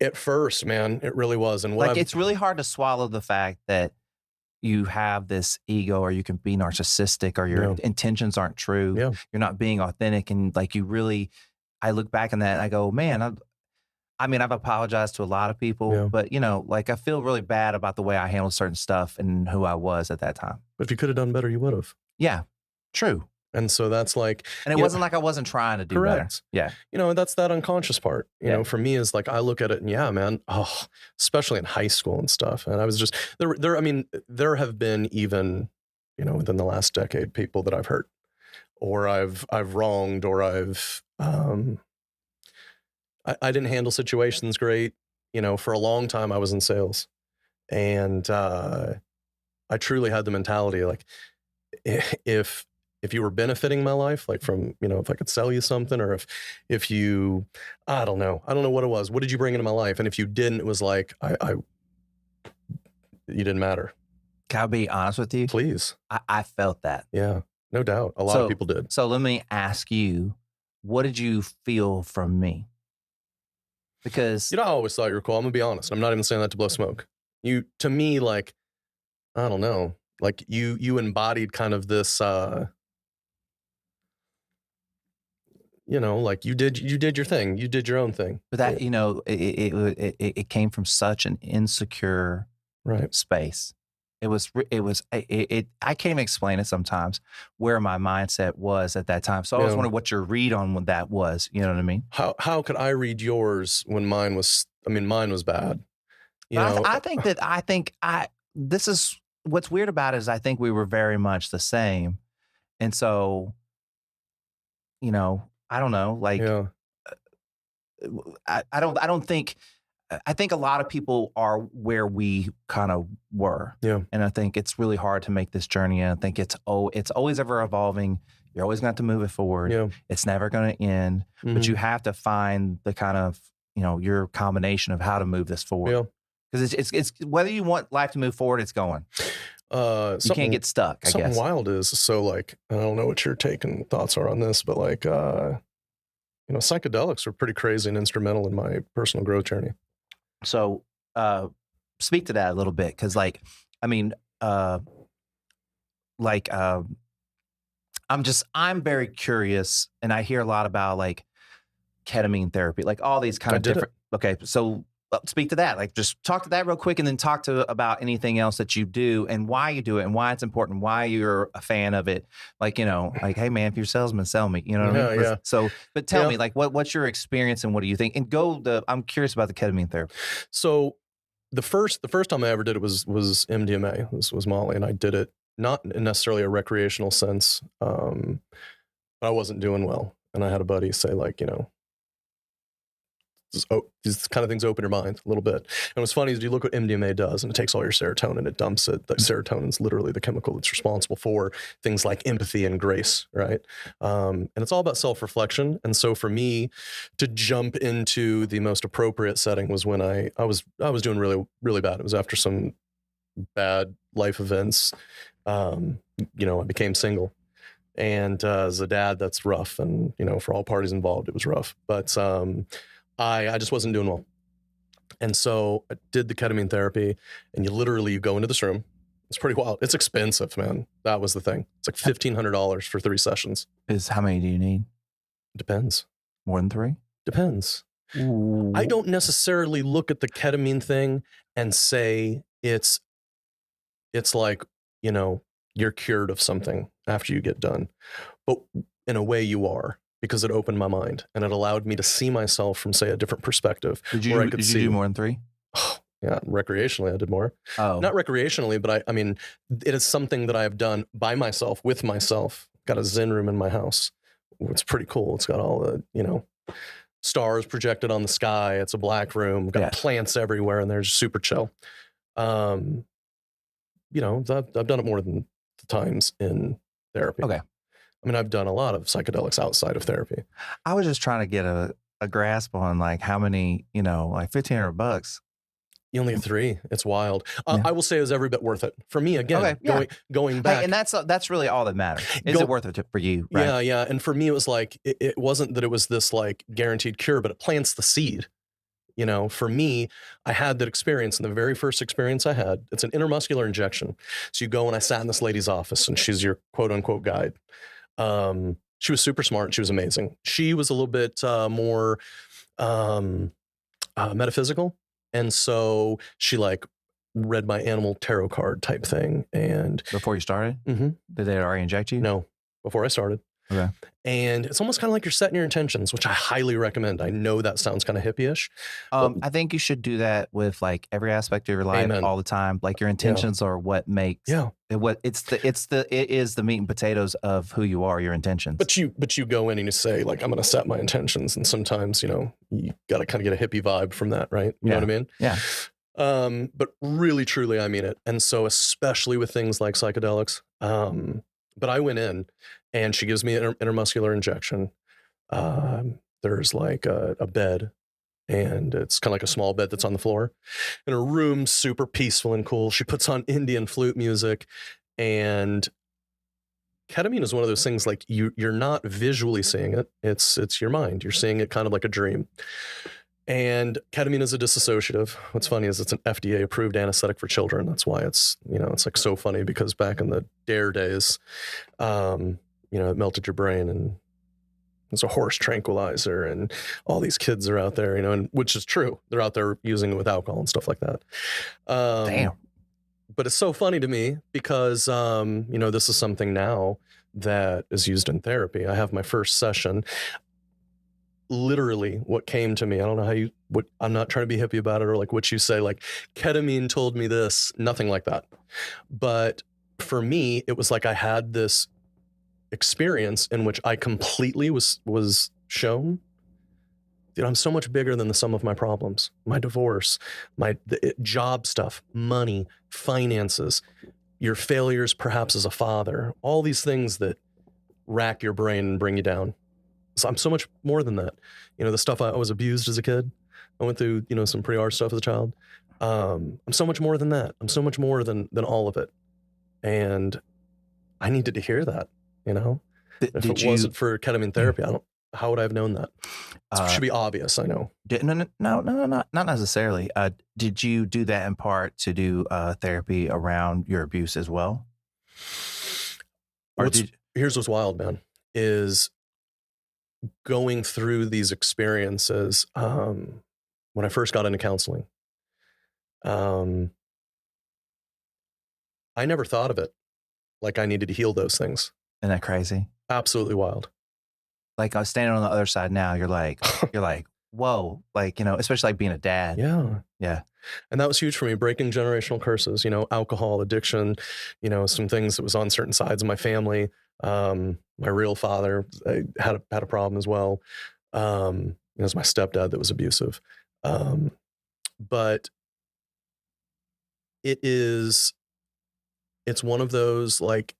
At first, man, it really was. And it's really hard to swallow the fact that you have this ego, or you can be narcissistic, or your intentions aren't true. Yeah. You're not being authentic. And like, you really, I look back on that and I go, man, I've apologized to a lot of people, Yeah. but like I feel really bad about the way I handled certain stuff and who I was at that time. But if you could have done better, you would have. Yeah, true. And so that's like, And it wasn't like I wasn't trying to do correct. better. Yeah. And that's that unconscious part, Yeah. for me is like, I look at it and yeah, man, especially in high school and stuff. And I was just there have been even, within the last decade, people that I've hurt or I've wronged or I didn't handle situations great. For a long time I was in sales and I truly had the mentality like if you were benefiting my life, like from, if I could sell you something or if you, I don't know what it was. What did you bring into my life? And if you didn't, it was like, you didn't matter. Can I be honest with you? Please. I felt that. Yeah, no doubt. A lot of people did. So let me ask you, what did you feel from me? Because I always thought you were cool. I'm gonna be honest. I'm not even saying that to blow smoke. You, to me, like, I don't know, like you embodied kind of this, like you did your thing. You did your own thing. But that, it came from such an insecure space. I can't even explain it sometimes where my mindset was at that time. So I was wondering what your read on that was. You know what I mean? How could I read yours when mine was bad? I think this is what's weird about it is I think we were very much the same. And so, I don't know, like, I think a lot of people are where we kind of were. Yeah. And I think it's really hard to make this journey. And I think it's always ever evolving. You're always going to have to move it forward. Yeah. It's never going to end, but you have to find the kind of, your combination of how to move this forward. Yeah. Because it's whether you want life to move forward, it's going. You can't get stuck, I guess. Something wild is, so like, I don't know what your take and thoughts are on this, but like, psychedelics are pretty crazy and instrumental in my personal growth journey. So speak to that a little bit. Cause I'm very curious and I hear a lot about like ketamine therapy, like all these kind of different. Okay. So speak to that. Like just talk to that real quick and then talk about anything else that you do and why you do it and why it's important, why you're a fan of it. Like, like, hey man, if you're a salesman, sell me, what I mean? Yeah. So, but tell me like, what's your experience and what do you think? And I'm curious about the ketamine therapy. So the first time I ever did it was MDMA. This was Molly. And I did it not in necessarily a recreational sense. But I wasn't doing well. And I had a buddy say like, these kind of things open your mind a little bit. And what's funny is you look what MDMA does and it takes all your serotonin, it dumps it. The serotonin is literally the chemical that's responsible for things like empathy and grace, right? And it's all about self-reflection. And so for me to jump into the most appropriate setting was when I was doing really, really bad. It was after some bad life events. I became single. And as a dad, that's rough. And, for all parties involved, it was rough. But I just wasn't doing well. And so I did the ketamine therapy and you go into this room. It's pretty wild. It's expensive, man. That was the thing. It's like $1,500 for 3 sessions. How many do you need? Depends. More than 3? Depends. Ooh. I don't necessarily look at the ketamine thing and say it's like, you're cured of something after you get done. But in a way you are. Because it opened my mind and it allowed me to see myself from, say, a different perspective. Did you do more than 3? Oh, yeah, recreationally I did more. Oh, not recreationally, but I mean, it is something that I have done by myself, with myself. Got a Zen room in my house. It's pretty cool. It's got all the, stars projected on the sky. It's a black room. Got plants everywhere, and they're just super chill. I've done it more than the times in therapy. Okay. I mean, I've done a lot of psychedelics outside of therapy. I was just trying to get a grasp on like how many, like $1,500. You only have 3. It's wild. I will say it was every bit worth it for me. Again, going back, hey, and that's really all that matters. Is it worth it for you? Right? Yeah. And for me, it was like it wasn't that it was this like guaranteed cure, but it plants the seed. For me, I had that experience, and the very first experience I had, it's an intermuscular injection. So you go and I sat in this lady's office, and she's your quote unquote guide. She was super smart. She was amazing. She was a little bit more metaphysical. And so she like read my animal tarot card type thing. And Before you started, Mhm. did they already inject you? no, before I started. Okay. And it's almost kind of like you're setting your intentions, which I highly recommend. I know that sounds kind of hippie-ish. But I think you should do that with like every aspect of your life Amen. all the time. Like your intentions are what makes Yeah. it is the meat and potatoes of who you are, your intentions. But you go in and you say, like, I'm going to set my intentions. And sometimes, you got to kind of get a hippie vibe from that, right? You know what I mean? Yeah. But really, truly, I mean it. And so, especially with things like psychedelics, but I went in and she gives me an intermuscular injection. There's like a bed, and it's kind of like a small bed that's on the floor. And her room's super peaceful and cool. She puts on Indian flute music, and ketamine is one of those things like you're not visually seeing it. It's your mind. You're seeing it kind of like a dream. And ketamine is a dissociative. What's funny is it's an FDA approved anesthetic for children. That's why it's like so funny, because back in the DARE days, it melted your brain, and it's a horse tranquilizer, and all these kids are out there, and which is true. They're out there using it with alcohol and stuff like that. Damn. But it's so funny to me because, this is something now that is used in therapy. I have my first session. Literally what came to me, I don't know I'm not trying to be hippie about it or like what you say, like ketamine told me this, nothing like that. But for me, it was like I had this experience in which I completely was shown, I'm so much bigger than the sum of my problems, my divorce, the job stuff, money, finances, your failures perhaps as a father, all these things that rack your brain and bring you down. So I'm so much more than that. The stuff I was abused as a kid. I went through, some pretty hard stuff as a child. I'm so much more than that. I'm so much more than all of it. And I needed to hear that, If it wasn't for ketamine therapy, how would I have known that? It should be obvious, I know. No, not necessarily. Did you do that in part to do therapy around your abuse as well? Here's what's wild, man, is going through these experiences. When I first got into counseling, I never thought of it like I needed to heal those things. Isn't that crazy? Absolutely wild. Like I was standing on the other side now. You're like, whoa, like, especially like being a dad. Yeah. Yeah. And that was huge for me, breaking generational curses, alcohol, addiction, some things that was on certain sides of my family. My real father had a problem as well. It was my stepdad that was abusive. But it's one of those like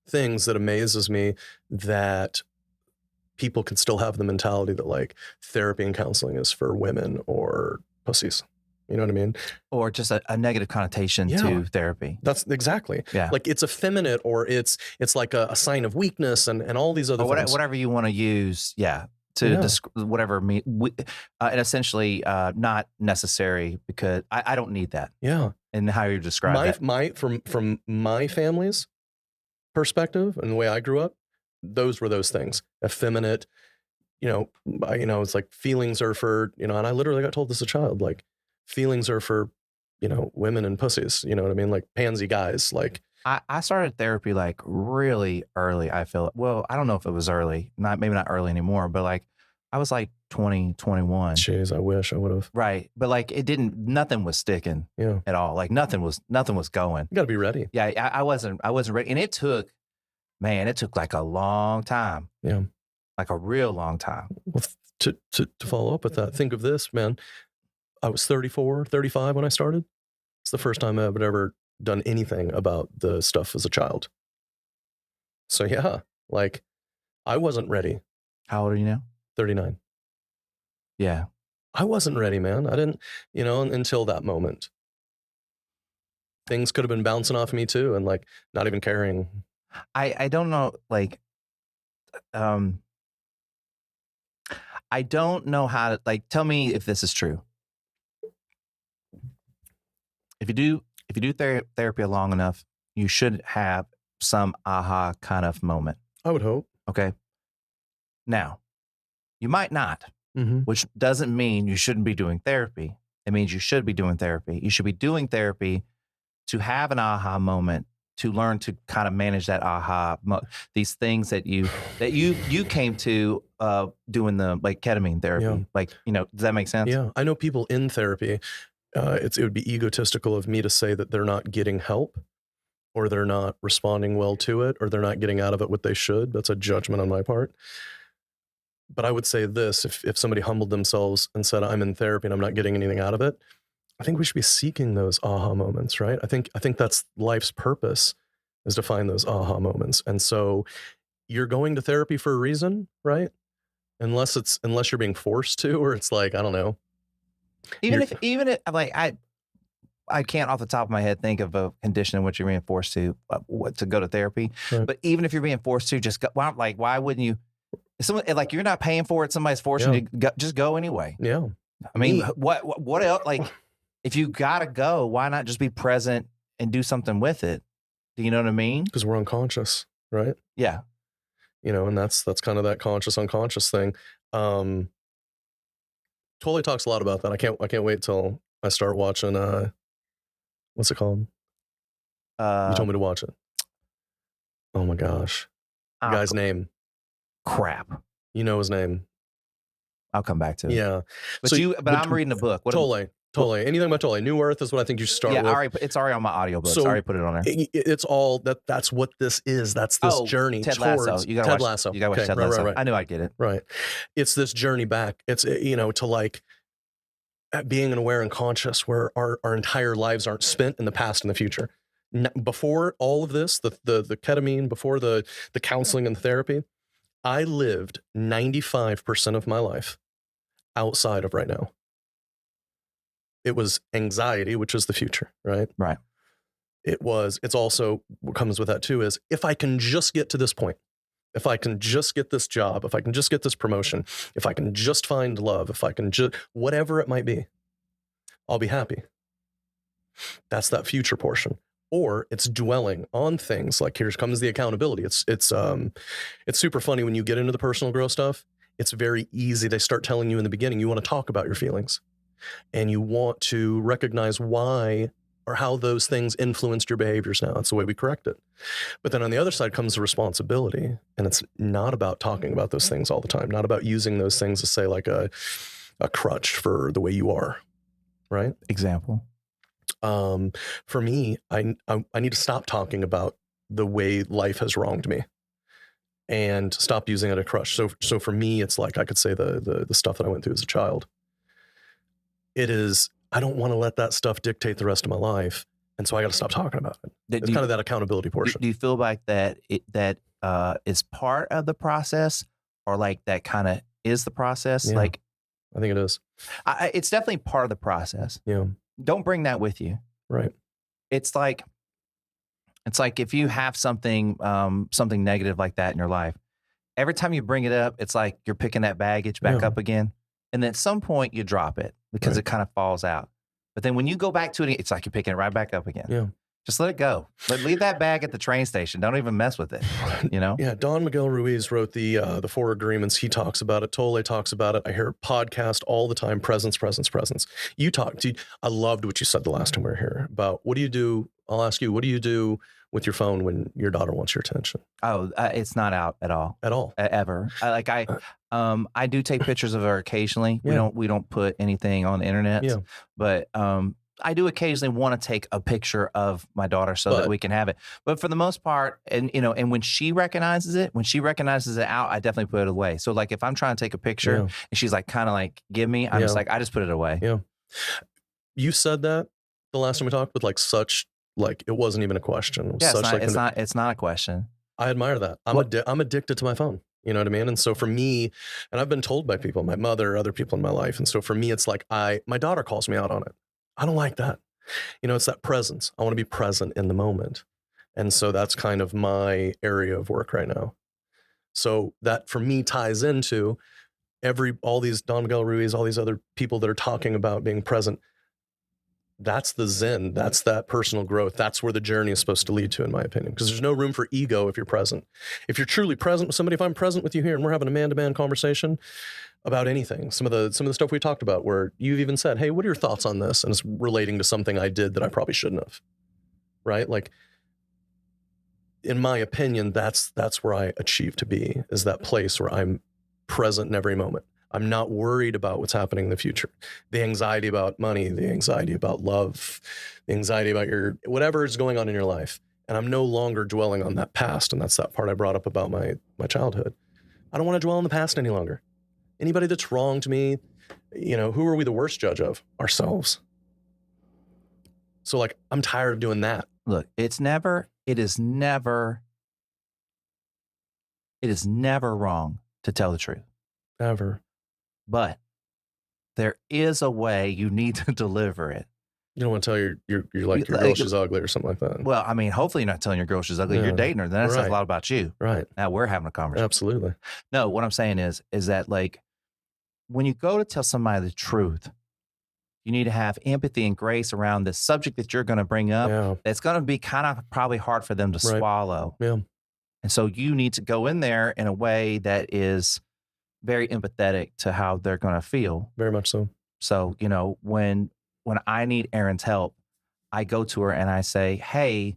things that amazes me that people can still have the mentality that like therapy and counseling is for women or pussies. You know what I mean? Or just a negative connotation to therapy. That's exactly. Yeah. Like it's effeminate, or it's like a sign of weakness and all these other things. Whatever you want to use. Yeah. Whatever and essentially not necessary, because I don't need that. Yeah. And how you describe that. From my family's perspective and the way I grew up, those were those things. Effeminate, it's like feelings are for, and I literally got told this as a child, like feelings are for, women and pussies, you know what I mean? Like pansy guys, like. I started therapy like really early. I feel, well, I don't know if it was early, maybe not early anymore, but like I was like 20, 21. Jeez, I wish I would have. Right. But like nothing was sticking at all. Like nothing was going. You got to be ready. Yeah. I wasn't ready. And it took like a long time. Yeah. Like a real long time. Well, to follow up with that, think of this, man. I was 34, 35 when I started. It's the first time I've ever done anything about the stuff as a child. So yeah, like I wasn't ready. How old are you now? 39. Yeah. I wasn't ready, man. I didn't, until that moment. Things could have been bouncing off me too, and like not even caring. I don't know, like, I don't know how to, like, tell me if this is true. If you do therapy long enough, you should have some aha kind of moment. I would hope. Okay. Now, you might not, Mm-hmm. which doesn't mean you shouldn't be doing therapy. It means you should be doing therapy. You should be doing therapy to have an aha moment, to learn to kind of manage that these things that you came to doing the like ketamine therapy. Yeah. Like, does that make sense? Yeah. I know people in therapy, it would be egotistical of me to say that they're not getting help, or they're not responding well to it, or they're not getting out of it what they should. That's a judgment on my part. But I would say this, if somebody humbled themselves and said, I'm in therapy and I'm not getting anything out of it, I think we should be seeking those aha moments, right? I think that's life's purpose, is to find those aha moments. And so you're going to therapy for a reason, right? Unless you're being forced to, or it's like, I don't know. Even if like I can't off the top of my head think of a condition in which you're being forced to go to therapy. Right. But even if you're being forced to, just go, why wouldn't you? Someone like, you're not paying for it. Somebody's forcing you to go, just go anyway. Yeah. I mean, what else? Like, if you gotta go, why not just be present and do something with it? Do you know what I mean? Because we're unconscious, right? Yeah. And that's kind of that conscious unconscious thing. Totally talks a lot about that. I can't wait till I start watching. What's it called? You told me to watch it. Oh my gosh, the guy's name. Crap. You know his name. I'll come back to it. Yeah. But I'm reading a book. Totally. Anything about Totally. New Earth is what I think you should start with. It's already on my audiobooks. So I already put it on there. It's all that's what this is. That's this journey Ted towards Lasso. You gotta Ted watch, Lasso. You gotta watch Ted Lasso. Right. I knew I'd get it. Right. It's this journey back. It's, to like being aware and conscious, where our entire lives aren't spent in the past and the future. Before all of this, the ketamine, before the counseling and the therapy, I lived 95% of my life outside of right now. It was anxiety, which is the future, right? Right. It's also what comes with that too, is if I can just get to this point, if I can just get this job, if I can just get this promotion, if I can just find love, if I can just, whatever it might be, I'll be happy. That's that future portion. Or it's dwelling on things like, here comes the accountability. It's super funny when you get into the personal growth stuff. It's very easy. They start telling you in the beginning, you want to talk about your feelings and you want to recognize why or how those things influenced your behaviors. Now that's the way we correct it. But then on the other side comes the responsibility, and it's not about talking about those things all the time, not about using those things to say like a crutch for the way you are. Right. Example. For me, I need to stop talking about the way life has wronged me and stop using it as a crutch. So for me, it's like, I could say the stuff that I went through as a child. It is, I don't want to let that stuff dictate the rest of my life. And so I got to stop talking about it. It's kind of that accountability portion. Do you feel like that is part of the process, or like that kind of is the process? Yeah, like, I think it is. It's definitely part of the process. Yeah. Don't bring that with you. Right. It's like if you have something negative like that in your life, every time you bring it up, it's like you're picking that baggage back up again. And then at some point you drop it because it kind of falls out. But then when you go back to it, it's like you're picking it right back up again. Yeah. Just let it go. Leave that bag at the train station. Don't even mess with it. Yeah. Don Miguel Ruiz wrote the 4 agreements. He talks about it. Tole talks about it. I hear a podcast all the time. Presence. You talked. I loved what you said the last time we were here about what do you do? I'll ask you, what do you do with your phone when your daughter wants your attention? Oh, it's not out at all. At all. Ever. I do take pictures of her occasionally. Yeah. We don't put anything on the internet. Yeah. But I do occasionally want to take a picture of my daughter so that we can have it. But for the most part, and when she recognizes it out, I definitely put it away. So like if I'm trying to take a picture and she's like kind of like, give me, I'm just like, I just put it away. Yeah. You said that the last time we talked with like such, like it wasn't even a question. It was it's not a question. I admire that. I'm addicted to my phone. You know what I mean? And so for me, and I've been told by people, my mother, other people in my life. And so for me, it's like my daughter calls me out on it. I don't like that. It's that presence. I want to be present in the moment. And so that's kind of my area of work right now. So that for me ties into all these Don Miguel Ruiz, all these other people that are talking about being present. That's the zen. That's that personal growth. That's where the journey is supposed to lead to, in my opinion, because there's no room for ego if you're present. If you're truly present with somebody, if I'm present with you here and we're having a man-to-man conversation about anything, some of the stuff we talked about where you've even said, hey, what are your thoughts on this? And it's relating to something I did that I probably shouldn't have, right? Like, in my opinion, that's where I achieve to be, is that place where I'm present in every moment. I'm not worried about what's happening in the future. The anxiety about money, the anxiety about love, the anxiety about your whatever is going on in your life. And I'm no longer dwelling on that past. And that's that part I brought up about my childhood. I don't want to dwell on the past any longer. Anybody that's wronged me, who are we the worst judge of? Ourselves. So like, I'm tired of doing that. Look, it is never wrong to tell the truth. Ever. But there is a way you need to deliver it. You don't want to tell your girl she's ugly or something like that. Well, I mean, hopefully you're not telling your girl she's ugly. Yeah. You're dating her. Then that says a lot about you. Right. Now we're having a conversation. Absolutely. No, what I'm saying is that like when you go to tell somebody the truth, you need to have empathy and grace around the subject that you're going to bring up. Yeah. That's going to be kind of probably hard for them to swallow. Yeah. And so you need to go in there in a way that is very empathetic to how they're going to feel. Very much so. So, when I need Erin's help, I go to her and I say, hey,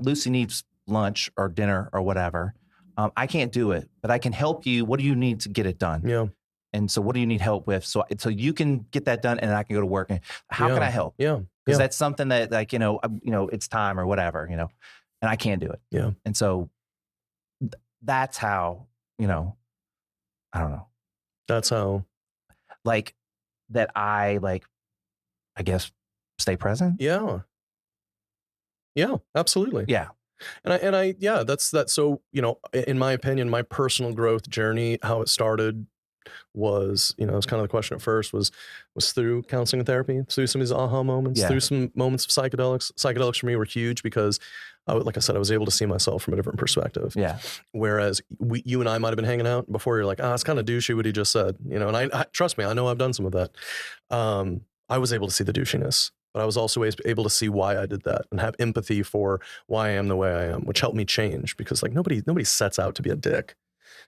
Lucy needs lunch or dinner or whatever. I can't do it, but I can help you. What do you need to get it done? Yeah. And so what do you need help with? So you can get that done and I can go to work. And how can I help? Yeah. Because that's something that like, it's time or whatever, and I can't do it. Yeah. And so that's how, I don't know. That's how. Like that I guess, stay present. Yeah. Yeah, absolutely. Yeah. And I that's that. So, in my opinion, my personal growth journey, how it started was, it was kind of the question at first was through counseling and therapy, through some of these aha moments, through some moments of psychedelics. Psychedelics for me were huge because like I said, I was able to see myself from a different perspective. Yeah. Whereas you and I might've been hanging out before, you're like, it's kind of douchey what he just said, and I trust me, I know I've done some of that. I was able to see the douchiness, but I was also able to see why I did that and have empathy for why I am the way I am, which helped me change because like nobody sets out to be a dick.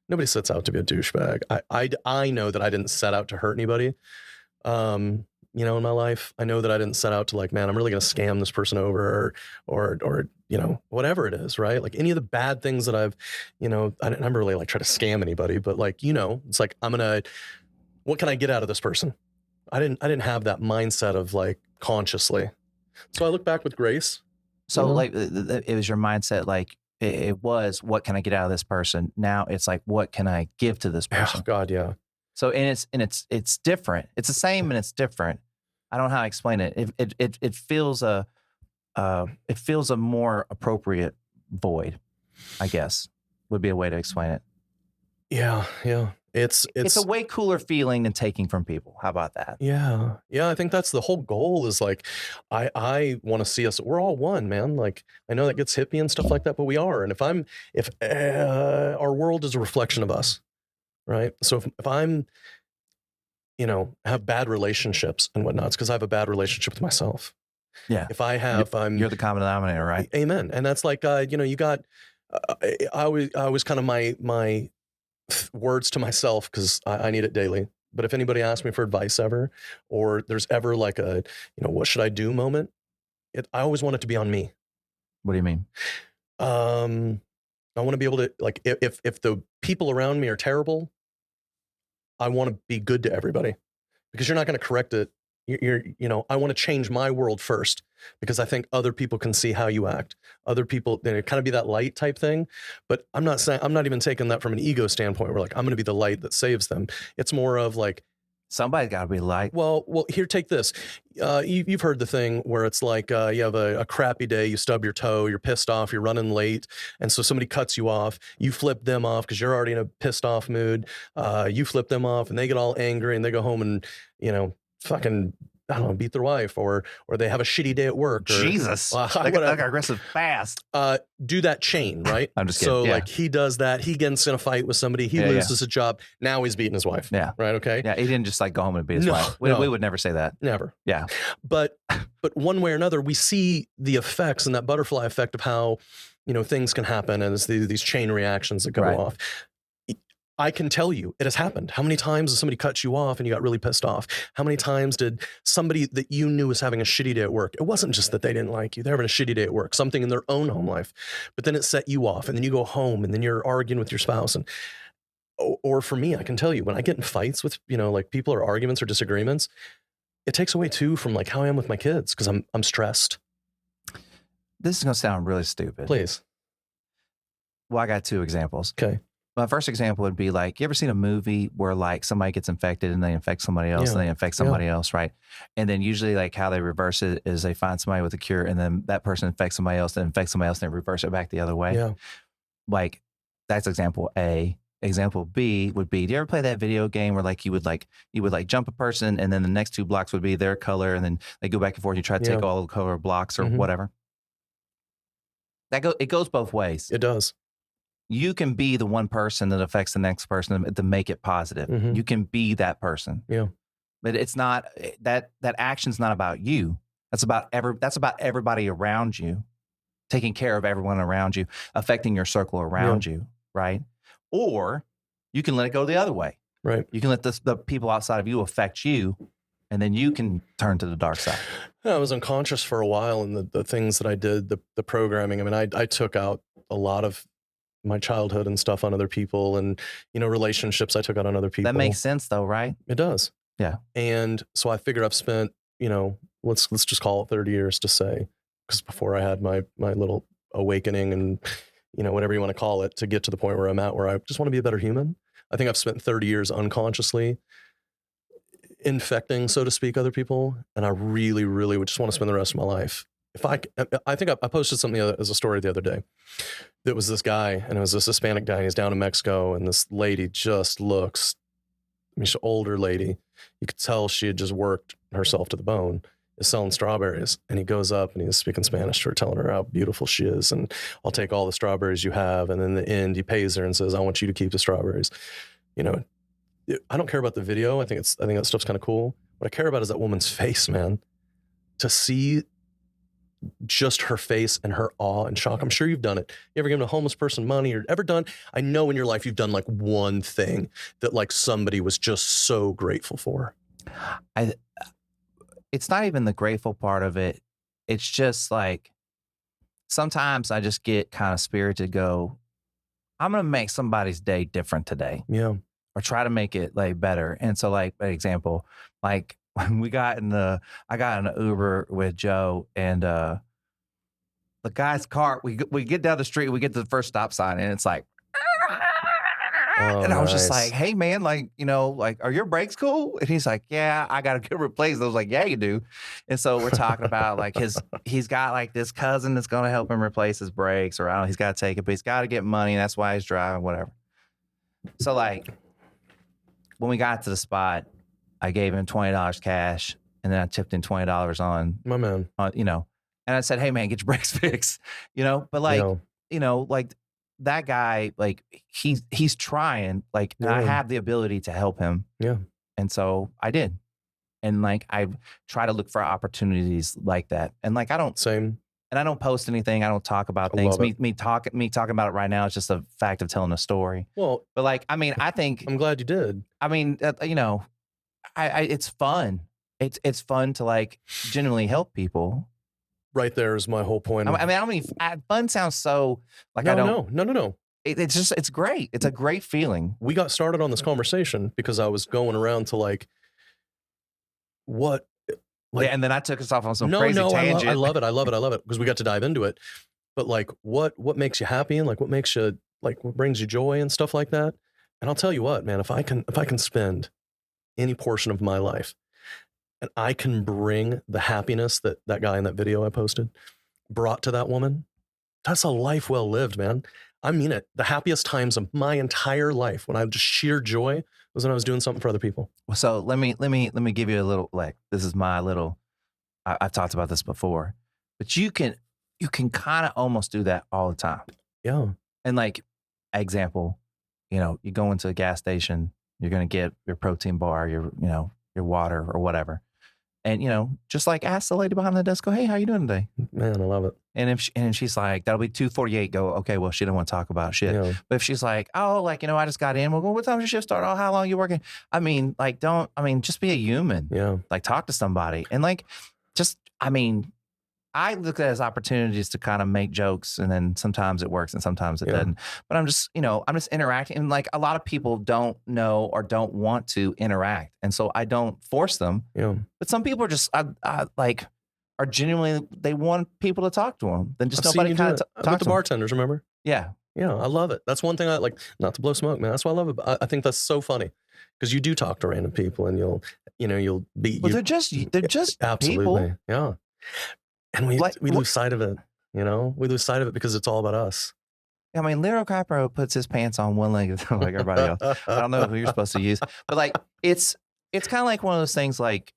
Nobody sets out to be a douchebag. I know that I didn't set out to hurt anybody. In my life, I know that I didn't set out to like, man, I'm really going to scam this person over or whatever it is, right? Like any of the bad things that I've, I never really like try to scam anybody, but like, it's like, what can I get out of this person? I didn't have that mindset of like consciously. So I look back with grace. So like it was your mindset, like it was, what can I get out of this person? Now it's like, what can I give to this person? Oh God, yeah. So it's different. It's the same and it's different. I don't know how to explain it. It feels a more appropriate void, I guess, would be a way to explain it. Yeah, yeah. It's a way cooler feeling than taking from people. How about that? Yeah. Yeah. I think that's the whole goal is like, I want to see us, we're all one, man. Like, I know that gets hippie and stuff like that, but we are. And if our world is a reflection of us, right? So if I'm, have bad relationships and whatnot, it's because I have a bad relationship with myself. Yeah. If I have, you're the common denominator, right? Amen. And that's like, you got, I was kind of my words to myself because I need it daily. But if anybody asks me for advice ever, or there's ever like a, what should I do moment, I always want it to be on me. What do you mean? I want to be able to like, if the people around me are terrible, I want to be good to everybody because you're not going to correct it. I want to change my world first because I think other people can see how you act. Other people, kind of be that light type thing. But I'm not even taking that from an ego standpoint. We're like, I'm going to be the light that saves them. It's more of like, somebody's got to be light. Well, here, take this. You've heard the thing where it's like you have a crappy day, you stub your toe, you're pissed off, you're running late, and so somebody cuts you off. You flip them off because you're already in a pissed off mood. You flip them off, and they get all angry, and they go home and fucking I don't know, beat their wife, or they have a shitty day at work. Or, Jesus, like aggressive fast. Do that chain, right? I'm just kidding. So like he does that. He gets in a fight with somebody. He loses a job. Now he's beating his wife. Yeah. Right. Okay. Yeah. He didn't just like go home and beat his wife. We would never say that. Never. Yeah. But one way or another, we see the effects and that butterfly effect of how, things can happen, and it's these chain reactions that go off. I can tell you it has happened. How many times has somebody cut you off and you got really pissed off? How many times did somebody that you knew was having a shitty day at work? It wasn't just that they didn't like you. They're having a shitty day at work, something in their own home life, but then it set you off, and then you go home and then you're arguing with your spouse. And, or for me, I can tell you when I get in fights with, like people, or arguments or disagreements, it takes away too from like how I am with my kids, because I'm stressed. This is going to sound really stupid. Please. Well, I got 2 examples. Okay. My first example would be like, you ever seen a movie where like somebody gets infected and they infect somebody else and they infect somebody else, right? And then usually like how they reverse it is they find somebody with a cure, and then that person infects somebody else, then infects somebody else, and they reverse it back the other way. Yeah. Like that's example A. Example B would be, do you ever play that video game where like you would jump a person, and then the next 2 blocks would be their color, and then they go back and forth. You try to take all the color blocks or whatever. It goes both ways. It does. You can be the one person that affects the next person to make it positive. You can be that person. Yeah. But it's not that action's not about you. That's about everybody around you, taking care of everyone around you, affecting your circle around you, right? Or you can let it go the other way. Right. You can let the people outside of you affect you, and then you can turn to the dark side. I was unconscious for a while, and the things that I did, the programming. I mean, I took out a lot of my childhood and stuff on other people, and relationships I took out on other people. That makes sense though, right? It does. Yeah. And so I figured I've spent, let's just call it 30 years to say, because before I had my little awakening and whatever you want to call it, to get to the point where I'm at, where I just want to be a better human. I think I've spent 30 years unconsciously infecting, so to speak, other people, and I really, really would just want to spend the rest of my life. I think I posted something as a story the other day. There was this guy, and it was this Hispanic guy, and he's down in Mexico, and this lady just looks, she's an older lady. You could tell she had just worked herself to the bone, is selling strawberries. And he goes up and he's speaking Spanish to her, telling her how beautiful she is, and I'll take all the strawberries you have. And in the end, he pays her and says, I want you to keep the strawberries. I don't care about the video. I think that stuff's kind of cool. What I care about is that woman's face, man. To see just her face and her awe and shock. I'm sure you've done it. You ever given a homeless person money, or ever done, I know in your life you've done like one thing that like somebody was just so grateful for. It's not even the grateful part of it. It's just like, sometimes I just get kind of spirited to go, I'm going to make somebody's day different today. Yeah. Or try to make it like better. And so like, an example, like when I got in an Uber with Joe, and the guy's car, we get down the street, we get to the first stop sign, and it's like, and I was just like, hey man, like, like, are your brakes cool? And he's like, yeah, I got to get replaced. I was like, yeah, you do. And so we're talking about like he's got like this cousin that's going to help him replace his brakes, or I don't know, he's got to take it, but he's got to get money. And that's why he's driving, whatever. So like, when we got to the spot, I gave him $20 cash, and then I tipped in $20 on my man, and I said, hey man, get your brakes fixed, but like, like that guy, like he's trying, like, and I have the ability to help him. Yeah. And so I did. And like, I try to look for opportunities like that. And like, I don't post anything. I don't talk about things. Me talking about it right now is just a fact of telling a story. Well, but like, I mean, I think I'm glad you did. I mean, it's fun. It's fun to like genuinely help people. Right there is my whole point. I mean, fun sounds so like No. It's great. It's a great feeling. We got started on this conversation because I was going around to like, what? Like, yeah, and then I took us off on some crazy tangent. I love it because we got to dive into it. But like, what makes you happy, and like what makes you, like, what brings you joy and stuff like that. And I'll tell you what, man, if I can spend any portion of my life, and I can bring the happiness that guy in that video I posted brought to that woman, that's a life well lived, man. I mean it. The happiest times of my entire life when I had just sheer joy was when I was doing something for other people. So let me give you a little, like, this is my little, I've talked about this before, but you can kind of almost do that all the time. Yeah. And like, example, you go into a gas station, you're going to get your protein bar, your water or whatever. And, just like ask the lady behind the desk, go, hey, how you doing today? Man, I love it. And if she's like, that'll be 2:48, go, okay, well, she didn't want to talk about shit. Yeah. But if she's like, oh, like, I just got in, well, what time's your shift start? Oh, how long you working? I mean, like, just be a human. Yeah. Like, talk to somebody. And like, I look at it as opportunities to kind of make jokes, and then sometimes it works and sometimes it doesn't. But I'm just interacting. And like, a lot of people don't know or don't want to interact. And so I don't force them. Yeah. But some people are just are genuinely, they want people to talk to them. Then just nobody kind of talk with to the bartenders, remember? Yeah. Yeah, I love it. That's one thing I like, not to blow smoke, man. That's what I love about I think that's so funny because you do talk to random people and you'll be. Well, they're just absolutely. people. Yeah. And we lose sight of it, we lose sight of it because it's all about us. I mean, Leo Capro puts his pants on one leg like everybody else. I don't know who you're supposed to use, but like, it's kind of like one of those things. Like,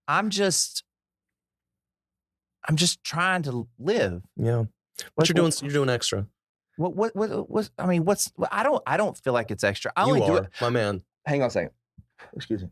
I'm just trying to live. Yeah. What you're doing extra. I don't feel like it's extra. I you only are, do it. my man. Hang on a second. Excuse me.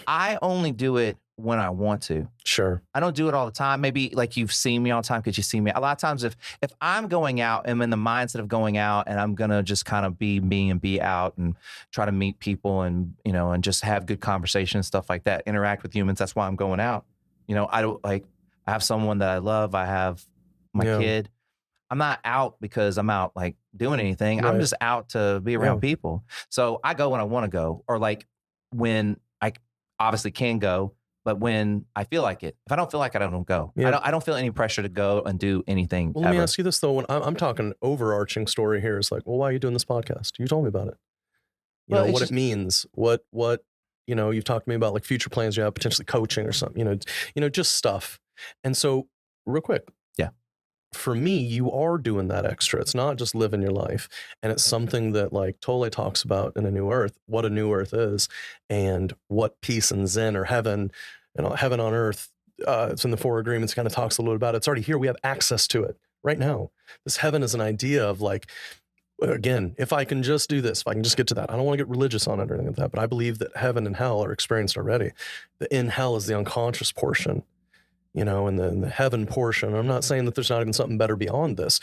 I only do it when I want to. Sure. I don't do it all the time. Maybe like you've seen me all the time because you see me. A lot of times if I'm going out, I'm in the mindset of going out and I'm going to just kind of be me and be out and try to meet people and, and just have good conversations, stuff like that, interact with humans. That's why I'm going out. I don't I have someone that I love. I have my kid. I'm not out because I'm out like doing anything. Right. I'm just out to be around people. So I go when I want to go, or like when I obviously can go, but when I feel like it. If I don't feel like it, I don't go. Yeah. I don't feel any pressure to go and do anything. Well, let me ask you this though. When I'm talking overarching story here, is like, well, why are you doing this podcast? You told me about it. You know what it means. What you've talked to me about like future plans you have, potentially coaching or something. Just stuff. And so, real quick. Yeah. For me, you are doing that extra. It's not just living your life. And it's something that like Tole talks about in A New Earth, what a new earth is and what peace and Zen or heaven, heaven on earth. It's in the Four Agreements, kind of talks a little bit about it. It's already here. We have access to it right now. This heaven is an idea of like, again, if I can just do this, if I can just get to that, I don't want to get religious on it or anything like that, but I believe that heaven and hell are experienced already. The in hell is the unconscious portion. And the heaven portion. I'm not saying that there's not even something better beyond this,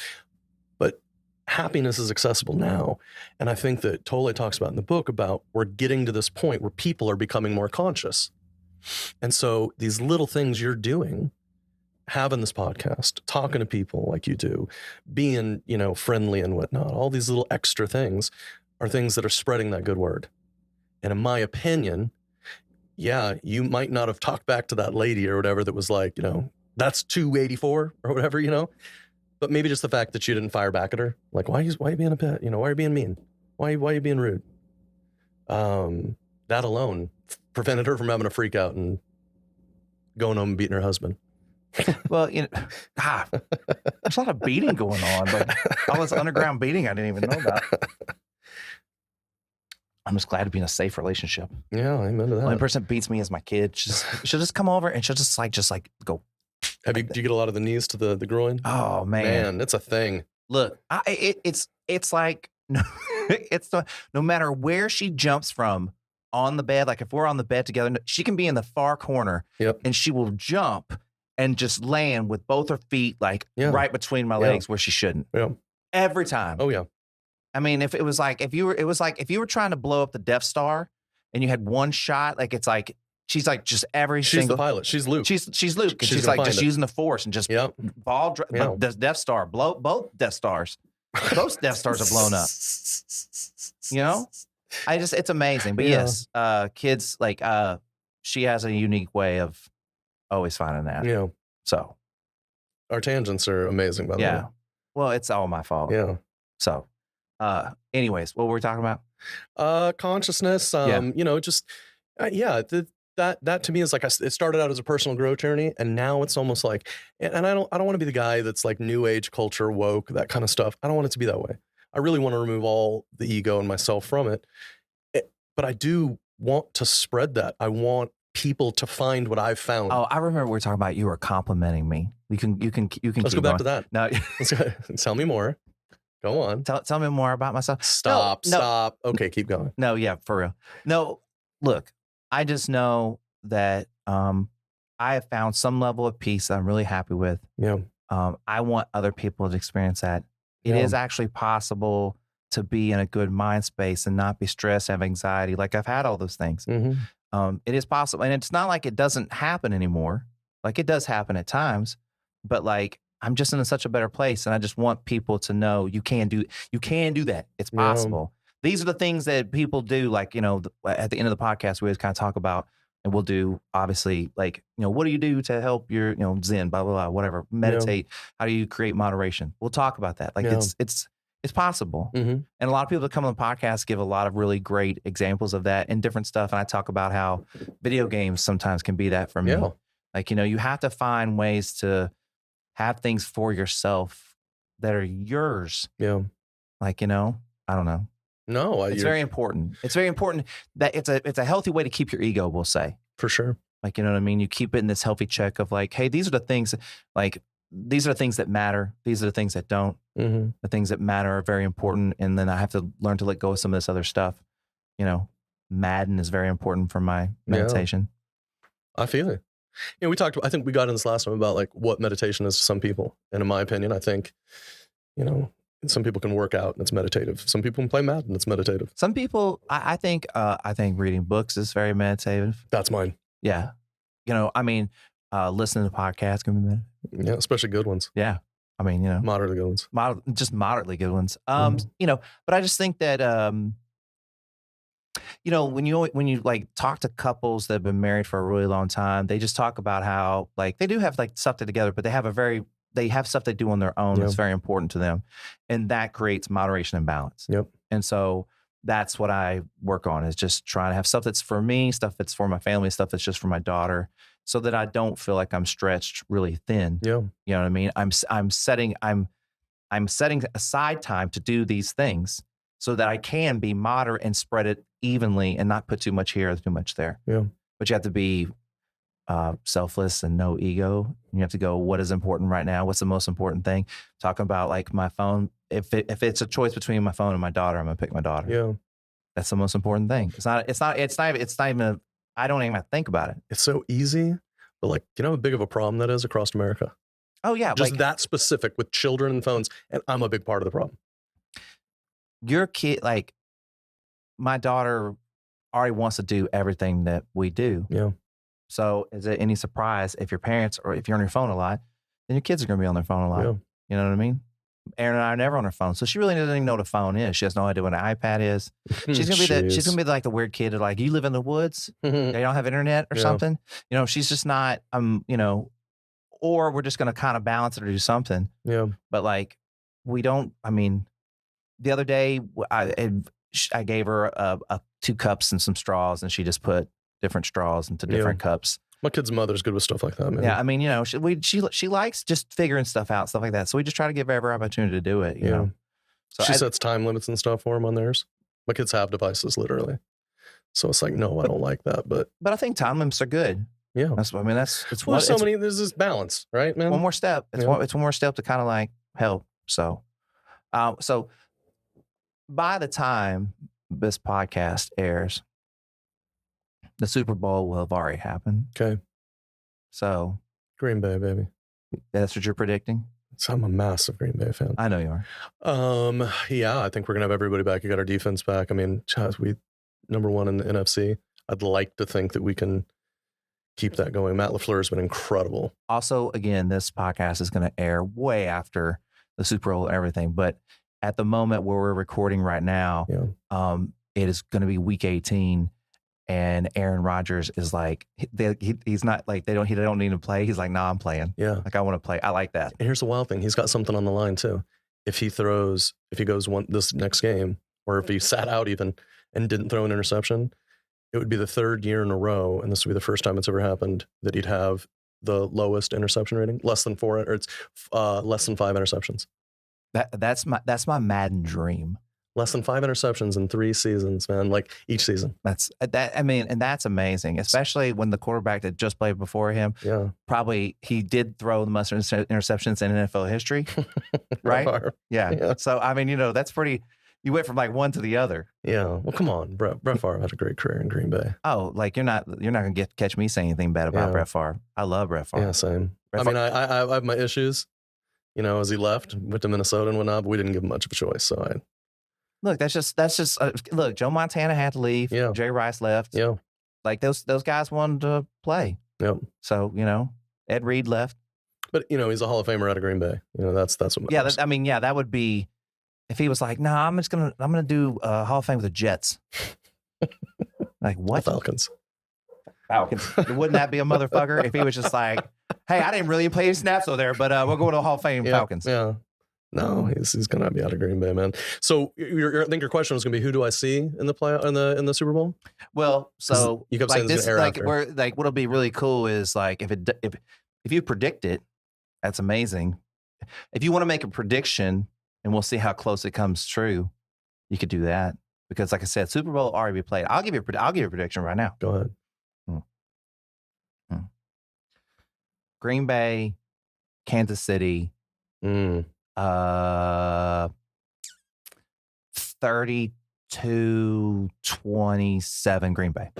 but happiness is accessible now. And I think that Tole talks about in the book about we're getting to this point where people are becoming more conscious. And so these little things you're doing, having this podcast, talking to people like you do, being, friendly and whatnot, all these little extra things are things that are spreading that good word. And in my opinion, yeah, you might not have talked back to that lady or whatever that was like, that's 284 or whatever, but maybe just the fact that you didn't fire back at her. Like, why are you being a bit, why are you being mean? Why are you being rude? That alone prevented her from having a freak out and going home and beating her husband. Well, there's a lot of beating going on, like all this underground beating I didn't even know about. I'm just glad to be in a safe relationship. Yeah, amen to that. The only person that beats me is my kid. She'll just come over and she'll just go. Do you get a lot of the knees to the groin? Oh man, it's a thing. Look, it's like no matter where she jumps from on the bed. Like if we're on the bed together, she can be in the far corner, and she will jump and just land with both her feet like right between my legs where she shouldn't. Yeah, every time. Oh yeah. I mean, if you were trying to blow up the Death Star and you had one shot, like it's like she's like just every she's single the pilot. She's Luke. She's Luke. And she's like just using the Force and just the Death Star both Death Stars. Both Death Stars are blown up. It's amazing. But yes, kids like she has a unique way of always finding that. Yeah. So our tangents are amazing, by the way. Yeah. Well, it's all my fault. Yeah. So anyways, what were we talking about? Consciousness, that to me is like it started out as a personal growth journey, and now it's almost like, and I don't want to be the guy that's like new age culture woke, that kind of stuff. I don't want it to be that way. I really want to remove all the ego and myself from it. But I do want to spread that. I want people to find what I've found. Oh, I remember we were talking about you were complimenting me. You can. Let's go back to that. No, Tell me more. Go on. Tell me more about myself. Stop. No. Stop. Okay, keep going. No, yeah, for real. No, look, I just know that I have found some level of peace that I'm really happy with. Yeah. I want other people to experience that. It is actually possible to be in a good mind space and not be stressed, have anxiety. Like I've had all those things. Mm-hmm. It is possible. And it's not like it doesn't happen anymore. Like it does happen at times, but like I'm just in such a better place. And I just want people to know you can do that. It's possible. These are the things that people do. Like, you know, at the end of the podcast, we always kind of talk about, and we'll do obviously like, you know, what do you do to help your, you know, Zen, blah, blah, blah, whatever, meditate. How do you create moderation? We'll talk about that. Like it's possible. Mm-hmm. And a lot of people that come on the podcast give a lot of really great examples of that and different stuff. And I talk about how video games sometimes can be that for me. Like, you know, you have to find ways to have things for yourself that are yours. Yeah. Like, you know, I don't know. No, it's very important. It's very important that it's a healthy way to keep your ego, we'll say. For sure. Like, you know what I mean? You keep it in this healthy check of like, hey, these are the things that matter. These are the things that don't. Mm-hmm. The things that matter are very important. And then I have to learn to let go of some of this other stuff. You know, Madden is very important for my meditation. I feel it. You know, I think we got in this last one about like what meditation is to some people. And in my opinion, I think, you know, some people can work out and it's meditative. Some people can play Madden, it's meditative. Some people, I think reading books is very meditative. That's mine. Yeah. You know, I mean, listening to podcasts can be meditative. Yeah, especially good ones. Yeah. I mean, you know. Moderately good ones. Just moderately good ones. You know, but I just think that, you know, when you like talk to couples that have been married for a really long time, they just talk about how like they do have like stuff together, but they have stuff they do on their own that's very important to them. And that creates moderation and balance. Yep. And so that's what I work on, is just trying to have stuff that's for me, stuff that's for my family, stuff that's just for my daughter, so that I don't feel like I'm stretched really thin. Yeah. You know what I mean? I'm setting aside time to do these things so that I can be moderate and spread it evenly and not put too much here or too much there. Yeah. But you have to be selfless and no ego. You have to go, what is important right now? What's the most important thing? Talking about like my phone. If it's a choice between my phone and my daughter, I'm gonna pick my daughter. Yeah. That's the most important thing. It's not even I don't even have to think about it. It's so easy, but like, you know how big of a problem that is across America? Oh yeah. Just like, that specific with children and phones. And I'm a big part of the problem. Your kid, like my daughter already wants to do everything that we do. Yeah. So is it any surprise if your parents, or if you're on your phone a lot, then your kids are going to be on their phone a lot. Yeah. You know what I mean? Erin and I are never on her phone. So she really doesn't even know what a phone is. She has no idea what an iPad is. She's going to be like the weird kid, like, you live in the woods? You don't have internet or something? You know, she's just not, you know, or we're just going to kind of balance it or do something. Yeah. But like, we don't, I mean, the other day I gave her 2 cups and some straws, and she just put different straws into different cups. My kid's mother's good with stuff like that, man. Yeah, I mean, you know, she likes just figuring stuff out, stuff like that. So we just try to give her every opportunity to do it. You know, so she sets time limits and stuff for them on theirs. My kids have devices, literally. So it's like, no, I don't like that. But I think time limits are good. Yeah, that's what I mean. There's this balance, right, man? One more step. It's one more step to kind of like help. So, so by the time this podcast airs, the Super Bowl will have already happened. Okay. So Green Bay, baby. That's what you're predicting? So I'm a massive Green Bay fan. I know you are. Yeah, I think we're gonna have everybody back. You got our defense back. I mean, we number 1 in the NFC. I'd like to think that we can keep that going. Matt LaFleur has been incredible. Also, again, this podcast is going to air way after the Super Bowl and everything. But at the moment where we're recording right now, it is going to be week 18. And Aaron Rodgers is like, he's not like, they don't need to play. He's like, nah, I'm playing. Yeah. Like, I want to play. I like that. And here's the wild thing. He's got something on the line too. If he goes this next game, or if he sat out even and didn't throw an interception, it would be the third year in a row, and this would be the first time it's ever happened, that he'd have the lowest interception rating, less than 4, or it's less than 5 interceptions. That's my Madden dream. Less than 5 interceptions in 3 seasons, man. Like each season. That's that. I mean, and that's amazing, especially when the quarterback that just played before him, probably he did throw the most interceptions in NFL history, right? Yeah. So I mean, that's pretty. You went from like one to the other. Yeah. Well, come on, Brett Favre had a great career in Green Bay. Oh, like you're not gonna catch me saying anything bad about Brett Favre. I love Brett Favre. Yeah, same. I mean, I have my issues. As he left, went to Minnesota and whatnot, but we didn't give him much of a choice. So look, that's just look. Joe Montana had to leave. Yeah. Jerry Rice left. Yeah. Like those guys wanted to play. Yep. So Ed Reed left. But he's a Hall of Famer out of Green Bay. That's what matters. Yeah. That would be if he was like, no, I'm gonna do Hall of Fame with the Jets. Like what? The Falcons. Wouldn't that be a motherfucker if he was just like, hey, I didn't really play any snaps over there, but we're going to the Hall of Fame Falcons. Yeah. No, he's gonna be out of Green Bay, man. So I think your question was gonna be, who do I see in the in the Super Bowl? Well, so you kept saying this air like after. what'll be really cool is like if you predict it, that's amazing. If you want to make a prediction and we'll see how close it comes true, you could do that because, like I said, Super Bowl already be played. I'll give you a prediction right now. Go ahead. Green Bay, Kansas City. 32-27 Green Bay.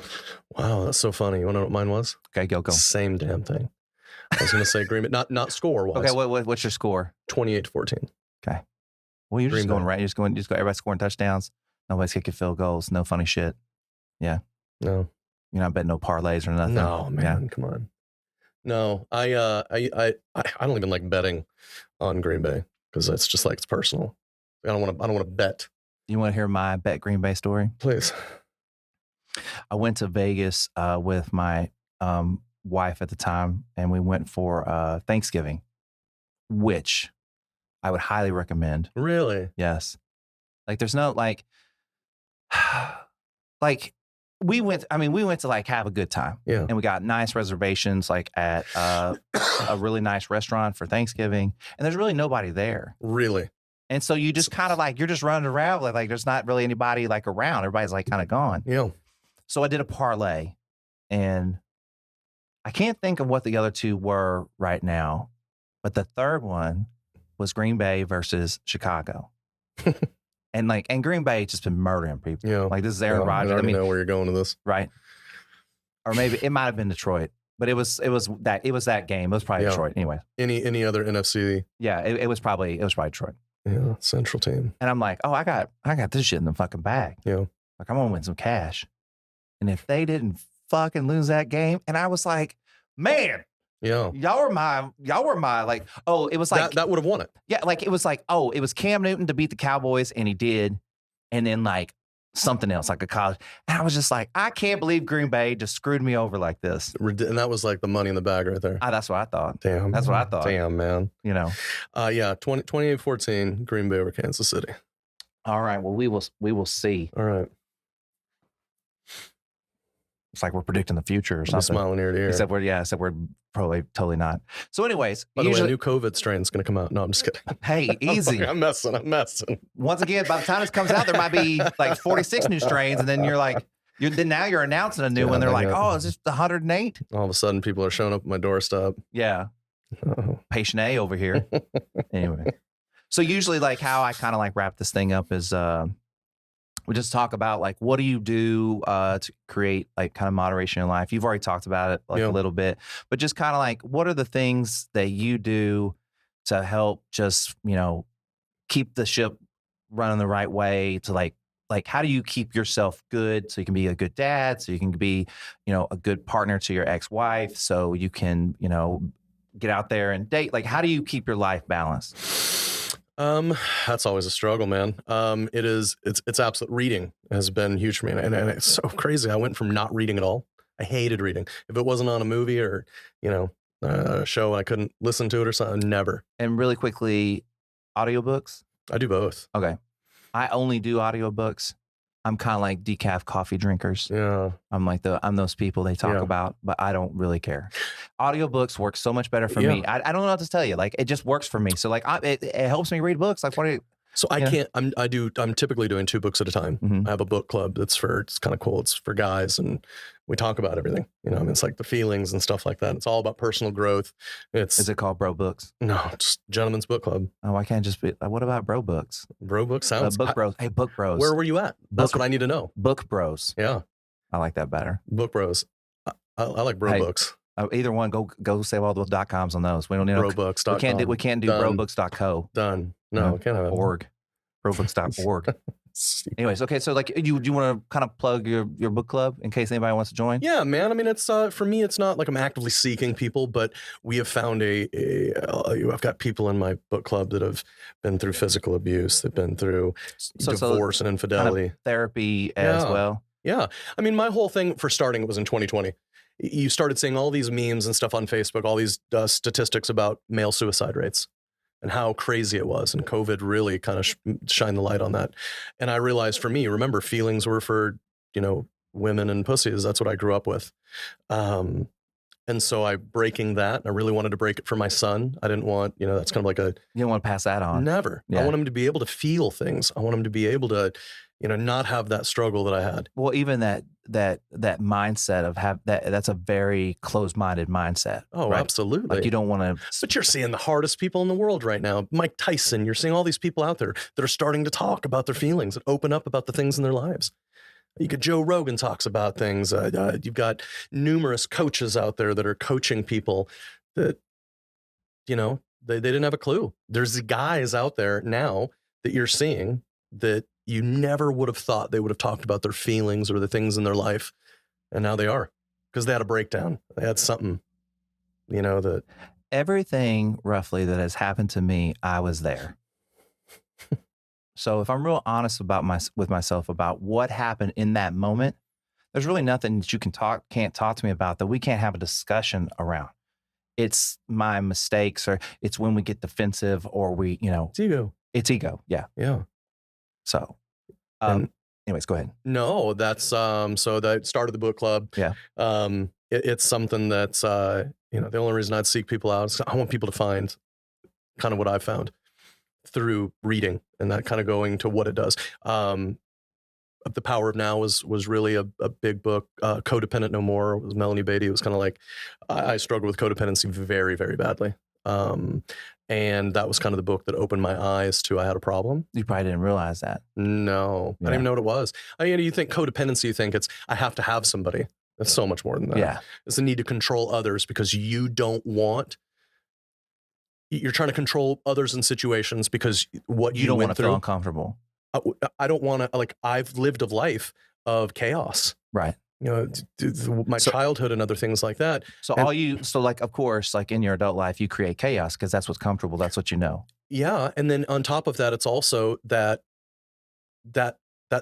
Wow, that's so funny. You want to know what mine was? Okay, go. Same damn thing. I was going to say Green Bay, not score wise. Okay, what's your score? 28-14. Okay. Well, you're just going right. You're just going. Everybody's scoring touchdowns. Nobody's kicking field goals. No funny shit. Yeah. No. You're not betting no parlays or nothing. No, man. Come on. No, I don't even like betting on Green Bay because it's just like it's personal. I don't want to bet. You want to hear my bet Green Bay story? Please. I went to Vegas with my wife at the time, and we went for Thanksgiving, which I would highly recommend. Really? Yes. Like, there's no like we went to like have a good time. Yeah. And we got nice reservations like at a really nice restaurant for Thanksgiving. And there's really nobody there. Really? And so you just kind of like, you're just running around like there's not really anybody like around. Everybody's like kind of gone. Yeah. So I did a parlay and I can't think of what the other two were right now, but the third one was Green Bay versus Chicago. And Green Bay just been murdering people. Yeah. Like this is Aaron Rodgers. I know where you're going with this. Right. Or maybe it might have been Detroit, but it was that game. It was probably Detroit anyway. Any other NFC? Yeah, it was probably Detroit. Yeah, Central team. And I'm like, oh, I got this shit in the fucking bag. Yeah. Like I'm gonna win some cash. And if they didn't fucking lose that game, and I was like, man, yeah, y'all were my like, oh, it was like that would have won it. Yeah, like it was like, oh, it was Cam Newton to beat the Cowboys, and he did, and then like something else, like a college. And I was just like, I can't believe Green Bay just screwed me over like this. And that was like the money in the bag right there. That's what I thought. Damn. That's what I thought. Damn, man. Yeah, 28-14, Green Bay over Kansas City. All right. Well, we will see. All right. It's like we're predicting the future or something. Smiling ear to ear. Except we're probably totally not. So anyways. By the way, a new COVID strain is going to come out. No, I'm just kidding. Hey, easy. I'm messing. Once again, by the time this comes out, there might be like 46 new strains. And then now you're announcing a new one. They're like, oh, is this the 108? All of a sudden, people are showing up at my doorstep. Yeah. Patient A over here. Anyway. So usually like how I kind of like wrap this thing up is we just talk about like what do you do to create like kind of moderation in life. You've already talked about it like a little bit, but just kind of like what are the things that you do to help just keep the ship running the right way, to like how do you keep yourself good so you can be a good dad, so you can be a good partner to your ex-wife, so you can get out there and date. Like how do you keep your life balanced? That's always a struggle, man. It's absolute. Reading has been huge for me, and it's so crazy. I went from not reading at all. I hated reading. If it wasn't on a movie or a show, I couldn't listen to it or something. Never. And really quickly, audiobooks. I do both. Okay, I only do audiobooks. I'm kind of like decaf coffee drinkers. Yeah. I'm those people they talk about, but I don't really care. Audiobooks work so much better for me. I don't know what to tell you. Like, it just works for me. So like, it helps me read books. Like, what are you? So I can't, I'm typically doing 2 books at a time. Mm-hmm. I have a book club it's kind of cool. It's for guys and we talk about everything, you know, I mean, it's like the feelings and stuff like that. It's all about personal growth. Is it called Bro Books? No, just Gentleman's Book Club. Oh, why can't it just be, what about Bro Books? Bro Books sounds. Book Bros. Hey, Book Bros. Where were you at? That's what I need to know. Book Bros. Yeah. I like that better. Book Bros. I like Bro Books. Either one, go save all the .coms on those. We don't need Brobooks.com. We can't do brobooks.co. Done. No, we can't have it. Org. Brobooks.org. Anyways, okay, so like, you want to kind of plug your book club in case anybody wants to join? Yeah, man. I mean, it's for me, it's not like I'm actively seeking people, but we have found I've got people in my book club that have been through physical abuse, they've been through divorce and infidelity, kind of therapy as well. Yeah, I mean, my whole thing for starting it was in 2020. You started seeing all these memes and stuff on Facebook, all these statistics about male suicide rates and how crazy it was. And COVID really kind of shined the light on that. And I realized for me, remember, feelings were for, you know, women and pussies. That's what I grew up with. And so I breaking that. I really wanted to break it for my son. I didn't want, you know, that's kind of like you don't want to pass that on. Never. Yeah. I want him to be able to feel things. I want him to be able to, you know, not have that struggle that I had. Well, even that mindset of that's a very closed-minded mindset. Oh, right? Absolutely. Like, you don't want to. But you're seeing the hardest people in the world right now. Mike Tyson, you're seeing all these people out there that are starting to talk about their feelings and open up about the things in their lives. Joe Rogan talks about things. You've got numerous coaches out there that are coaching people that, you know, they didn't have a clue. There's guys out there now that you're seeing that you never would have thought they would have talked about their feelings or the things in their life. And now they are, because they had a breakdown. They had something, you know, that everything roughly that has happened to me, I was there. So if I'm real honest with myself about what happened in that moment, there's really nothing that you can't talk to me about that we can't have a discussion around. It's my mistakes, or it's when we get defensive, or we, you know, it's ego. Yeah. Yeah. So, anyways, go ahead. No, that's, so that started the book club. Yeah. It's something that's, you know, the only reason I'd seek people out is I want people to find kind of what I found through reading and that kind of going to what it does. The Power of Now was really a big book. Codependent No More. It was Melanie Beatty. It was kind of like, I struggled with codependency very, very badly. And that was kind of the book that opened my eyes to, I had a problem. You probably didn't realize that. No, I didn't even know what it was. I mean, you think codependency, you think it's, I have to have somebody. It's so much more than that. Yeah. It's the need to control others because you're trying to control others in situations because what you don't went want to through. feel uncomfortable. I don't want to, like, I've lived a life of chaos. Right. You know, my childhood and other things like that. So like, of course, like in your adult life, you create chaos because that's what's comfortable. That's what you know. Yeah. And then on top of that, it's also that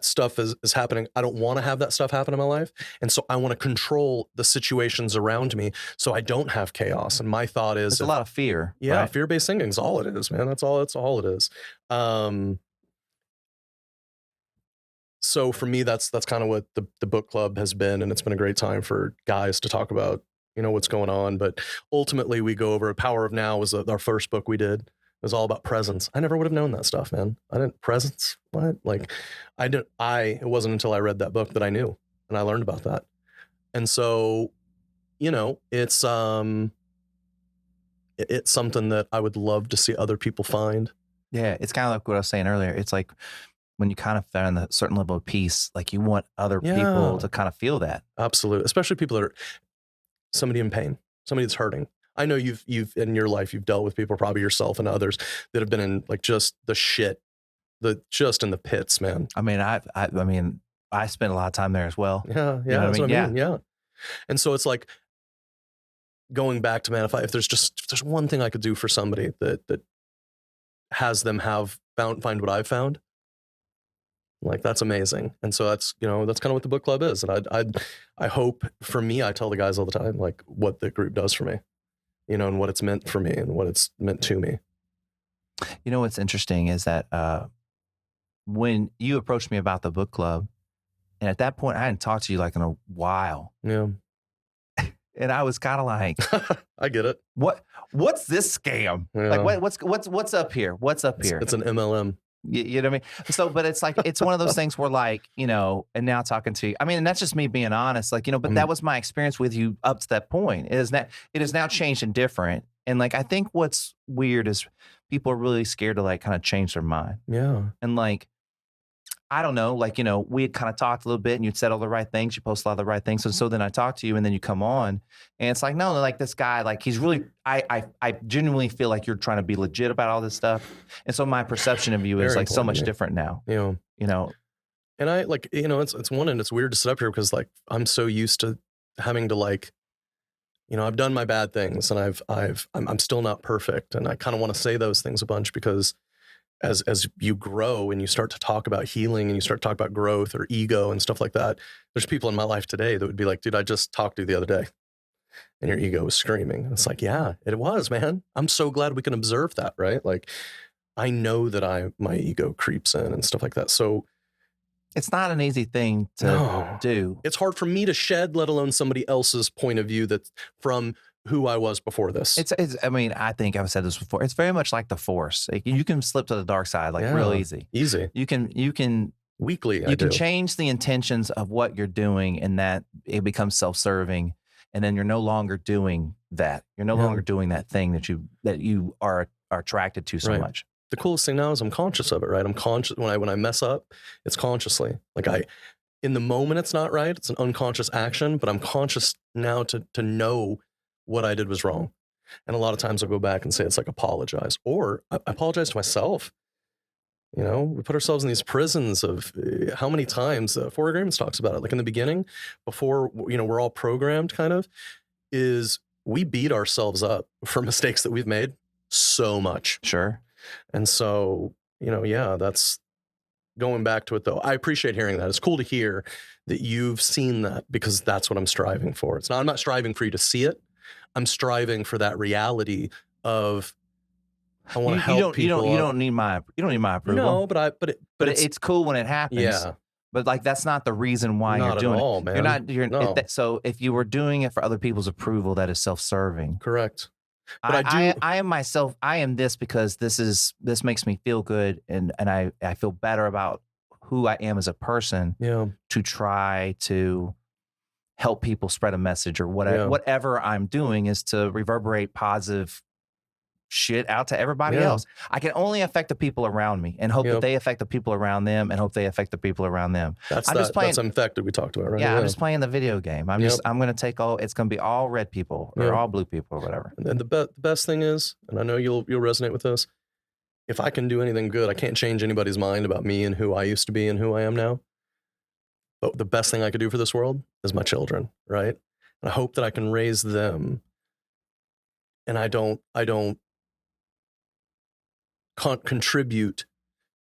stuff is happening. I don't want to have that stuff happen in my life. And so I want to control the situations around me so I don't have chaos. And my thought is, it's a lot of fear. Yeah. Right? Fear-based thinking is all it is, man. That's all it is. So for me, that's kind of what the book club has been. And it's been a great time for guys to talk about, you know, what's going on. But ultimately we go over Power of Now was our first book we did. It was all about presence. I never would have known that stuff, man. Presence? What? Like, it wasn't until I read that book that I knew and I learned about that. And so, you know, it's something that I would love to see other people find. Yeah. It's kind of like what I was saying earlier. It's like, when you kind of find a certain level of peace, like you want other people to kind of feel that. Absolutely. Especially people that are somebody in pain, somebody that's hurting. I know you've in your life, you've dealt with people, probably yourself and others that have been in like just the shit, just in the pits, man. I mean, I spent a lot of time there as well. Yeah. You know that's what I mean. Yeah. Yeah. And so it's like going back to, man, if there's one thing I could do for somebody that has them find what I've found, like, that's amazing. And so that's, you know, that's kind of what the book club is. And I hope, for me, I tell the guys all the time, like, what the group does for me, you know, and what it's meant for me and what it's meant to me. You know, what's interesting is that when you approached me about the book club, And at that point, I hadn't talked to you like in a while. Yeah. And I was kind of like, I get it. what's this scam? Yeah. Like what's up here? What's up here? It's an MLM. You know what I mean? So, but it's like, it's one of those things where like, you know, and now talking to you, I mean, and that's just me being honest, like, you know, but that was my experience with you up to that point. It is now changed and different. And like, I think what's weird is people are really scared to like kind of change their mind. Yeah. And like, I don't know, like, you know, we had kind of talked a little bit and you'd said all the right things. You post a lot of the right things. And so then I talk to you and then you come on and it's like, no, like this guy, like he's really, I genuinely feel like you're trying to be legit about all this stuff. And so my perception of you is Very like so important, much yeah. different now, Yeah. you know? And I like, you know, it's one, and it's weird to sit up here because like, I'm so used to having to like, you know, I've done my bad things and I'm still not perfect. And I kind of want to say those things a bunch because as you grow and you start to talk about healing and you start to talk about growth or ego and stuff like that, there's people in my life today that would be like, dude, I just talked to you the other day and your ego was screaming. And it's like, yeah, it was, man. I'm so glad we can observe that, right? Like, I know that my ego creeps in and stuff like that. So it's not an easy thing to do. It's hard for me to shed, let alone somebody else's point of view that's from who I was before this. It's I mean, I think I've said this before. It's very much like the Force. Like, you can slip to the dark side like real easy. Easy. You can weekly. You can change the intentions of what you're doing, and that it becomes self-serving, and then you're no longer doing that. You're no longer doing that thing that you are attracted to so much. The coolest thing now is I'm conscious of it, right? I'm conscious when I mess up, it's consciously. Like in the moment it's not right. It's an unconscious action, but I'm conscious now to know what I did was wrong. And a lot of times I'll go back and say it's like apologize, or I apologize to myself. You know, we put ourselves in these prisons of how many times Four Agreements talks about it. Like in the beginning, before, you know, we're all programmed kind of, is we beat ourselves up for mistakes that we've made so much. Sure. And so, you know, yeah, that's going back to it though. I appreciate hearing that. It's cool to hear that you've seen that because that's what I'm striving for. I'm not striving for you to see it. I'm striving for that reality of I want to help people. You don't need my approval. No, but it's cool when it happens. Yeah. But like that's not the reason why you're doing it. Man. So if you were doing it for other people's approval, that is self-serving. Correct. But I am myself. I am this because this makes me feel good, and I feel better about who I am as a person. Yeah. To try to help people spread a message or whatever. Yeah. Whatever I'm doing is to reverberate positive shit out to everybody else. I can only affect the people around me and hope that they affect the people around them and hope they affect the people around them. That's infected we talked about, right? Yeah, I'm just playing the video game. I'm going to take it's going to be all red people or all blue people or whatever. And the best thing is, and I know you'll resonate with this, if I can do anything good, I can't change anybody's mind about me and who I used to be and who I am now. But the best thing I could do for this world is my children, right? And I hope that I can raise them. And I don't contribute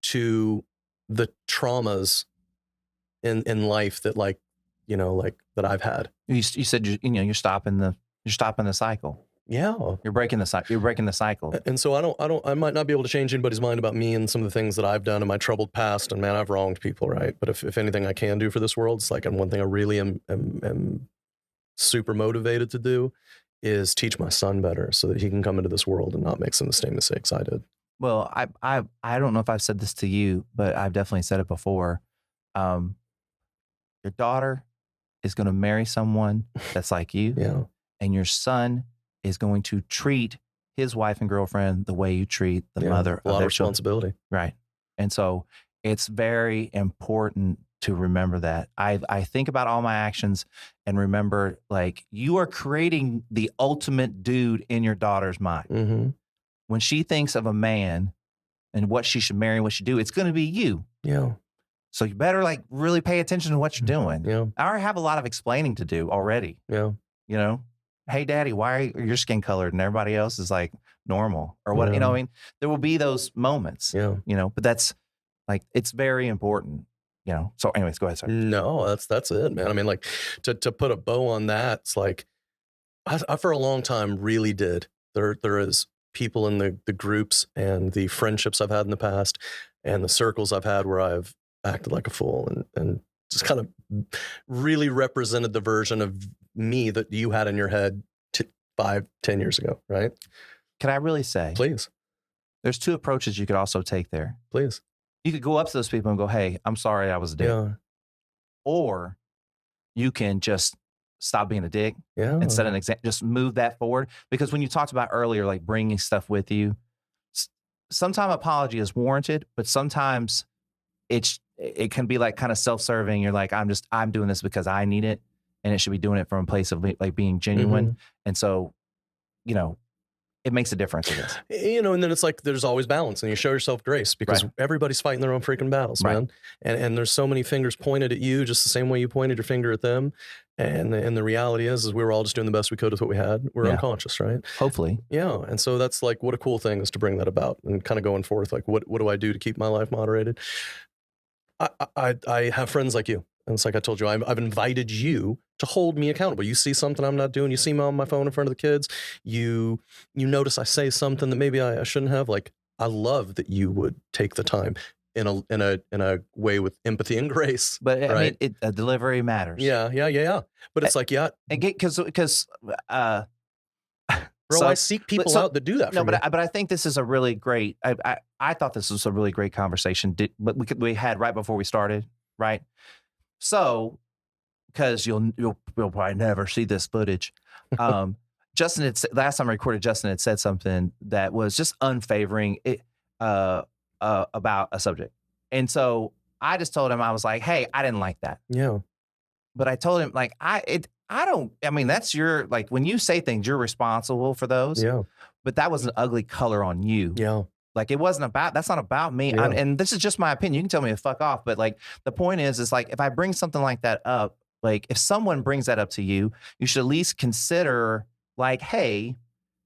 to the traumas in life that that I've had. You said you're stopping the cycle. Yeah, you're breaking the cycle. You're breaking the cycle. And so I might not be able to change anybody's mind about me and some of the things that I've done in my troubled past. And man, I've wronged people, right? But if anything I can do for this world, it's like, and one thing I really am super motivated to do is teach my son better so that he can come into this world and not make some of the same mistakes I did. Well, I don't know if I've said this to you, but I've definitely said it before. Your daughter is going to marry someone that's like you. Yeah. And your son is going to treat his wife and girlfriend the way you treat the mother of their responsibility. Children. Right. And so it's very important to remember that. I think about all my actions and remember, like, you are creating the ultimate dude in your daughter's mind. Mm-hmm. When she thinks of a man and what she should marry and what she do, it's going to be you. Yeah. So you better like really pay attention to what you're doing. Yeah. I already have a lot of explaining to do already. Yeah. You know, hey, daddy, why are your skin colored and everybody else is like normal or what? You know, I mean, there will be those moments. Yeah. You know, but that's like, it's very important. You know. So, anyways, go ahead. Sorry. No, that's it, man. I mean, like to put a bow on that, it's like I for a long time really did. There is people in the groups and the friendships I've had in the past and the circles I've had where I've acted like a fool and just kind of really represented the version of me that you had in your head 5-10 years ago, right? Can I really say, Please, there's two approaches you could also take there. please. You could go up to those people and go, hey, I'm sorry I was a dick. Yeah, Or you can just stop being a dick yeah. and set an example, just move that forward. Because when you talked about earlier, like bringing stuff with you, sometimes apology is warranted, but sometimes it can be like kind of self-serving. You're like, I'm doing this because I need it, and it should be doing it from a place of like being genuine. Mm-hmm. And so, you know, it makes a difference, I guess. You know, and then it's like there's always balance, and you show yourself grace because Right. everybody's fighting their own freaking battles, Right. man. And there's so many fingers pointed at you, just the same way you pointed your finger at them. And the reality is we were all just doing the best we could with what we had. We're Yeah. unconscious, right? Hopefully. Yeah. And so that's like what a cool thing is to bring that about and kind of going forth. Like, what do I do to keep my life moderated? I have friends like you. And it's like I told you, I've invited you to hold me accountable. You see something I'm not doing. You see me on my phone in front of the kids. You notice I say something that maybe I shouldn't have. Like, I love that you would take the time in a way with empathy and grace. But right? I mean, delivery matters. Yeah. But it's like, yeah, And because bro, so- I seek people out that do that. no, for me. but I think this is a really great. I thought this was a really great conversation. But we had right before we started, right? So, because you'll probably never see this footage. Justin had last time I recorded, Justin had said something that was just unfavoring about a subject, and so I just told him, I was like, "Hey, I didn't like that." Yeah. But I told him, like, I mean, that's your, like, when you say things, you're responsible for those. Yeah. But that was an ugly color on you. Yeah. Like, it wasn't about, that's not about me. Yeah. And this is just my opinion. You can tell me to fuck off. But like, the point is like, if I bring something like that up, like if someone brings that up to you, you should at least consider like, hey,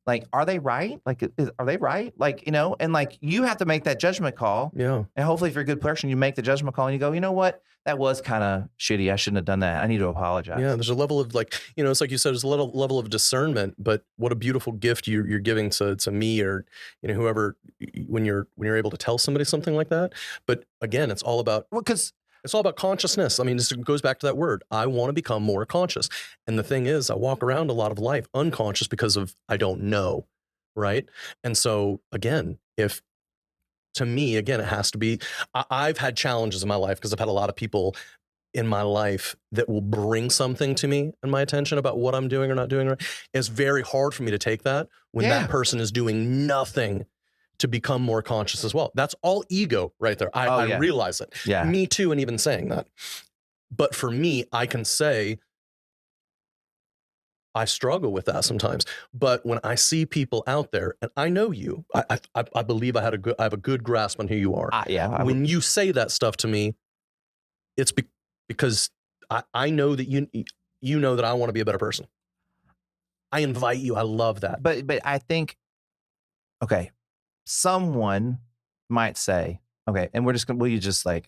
like, are they right? Like, are they right? Like, you know, and like, you have to make that judgment call. Yeah. And hopefully if you're a good person, you make the judgment call and you go, you know what? That was kind of shitty. I shouldn't have done that. I need to apologize. Yeah, there's a level of like, you know, it's like you said, there's a little level of discernment, but what a beautiful gift you're giving to me or, you know, whoever, when you're able to tell somebody something like that. But again, it's all about, Well, because it's all about consciousness. I mean, this goes back to that word. I want to become more conscious. And the thing is, I walk around a lot of life unconscious because of, I don't know. Right. And so again, to me, again, it has to be, I've had challenges in my life because I've had a lot of people in my life that will bring something to me and my attention about what I'm doing or not doing right. It's very hard for me to take that when that person is doing nothing to become more conscious as well. That's all ego right there. I realize it. Yeah. Me too, and even saying that. But for me, I can say, I struggle with that sometimes, but when I see people out there, and I know you, I believe I have a good grasp on who you are. When you say that stuff to me, it's because I know that you know that I want to be a better person. I invite you. I love that. But I think, okay, someone might say, okay, and will you just like,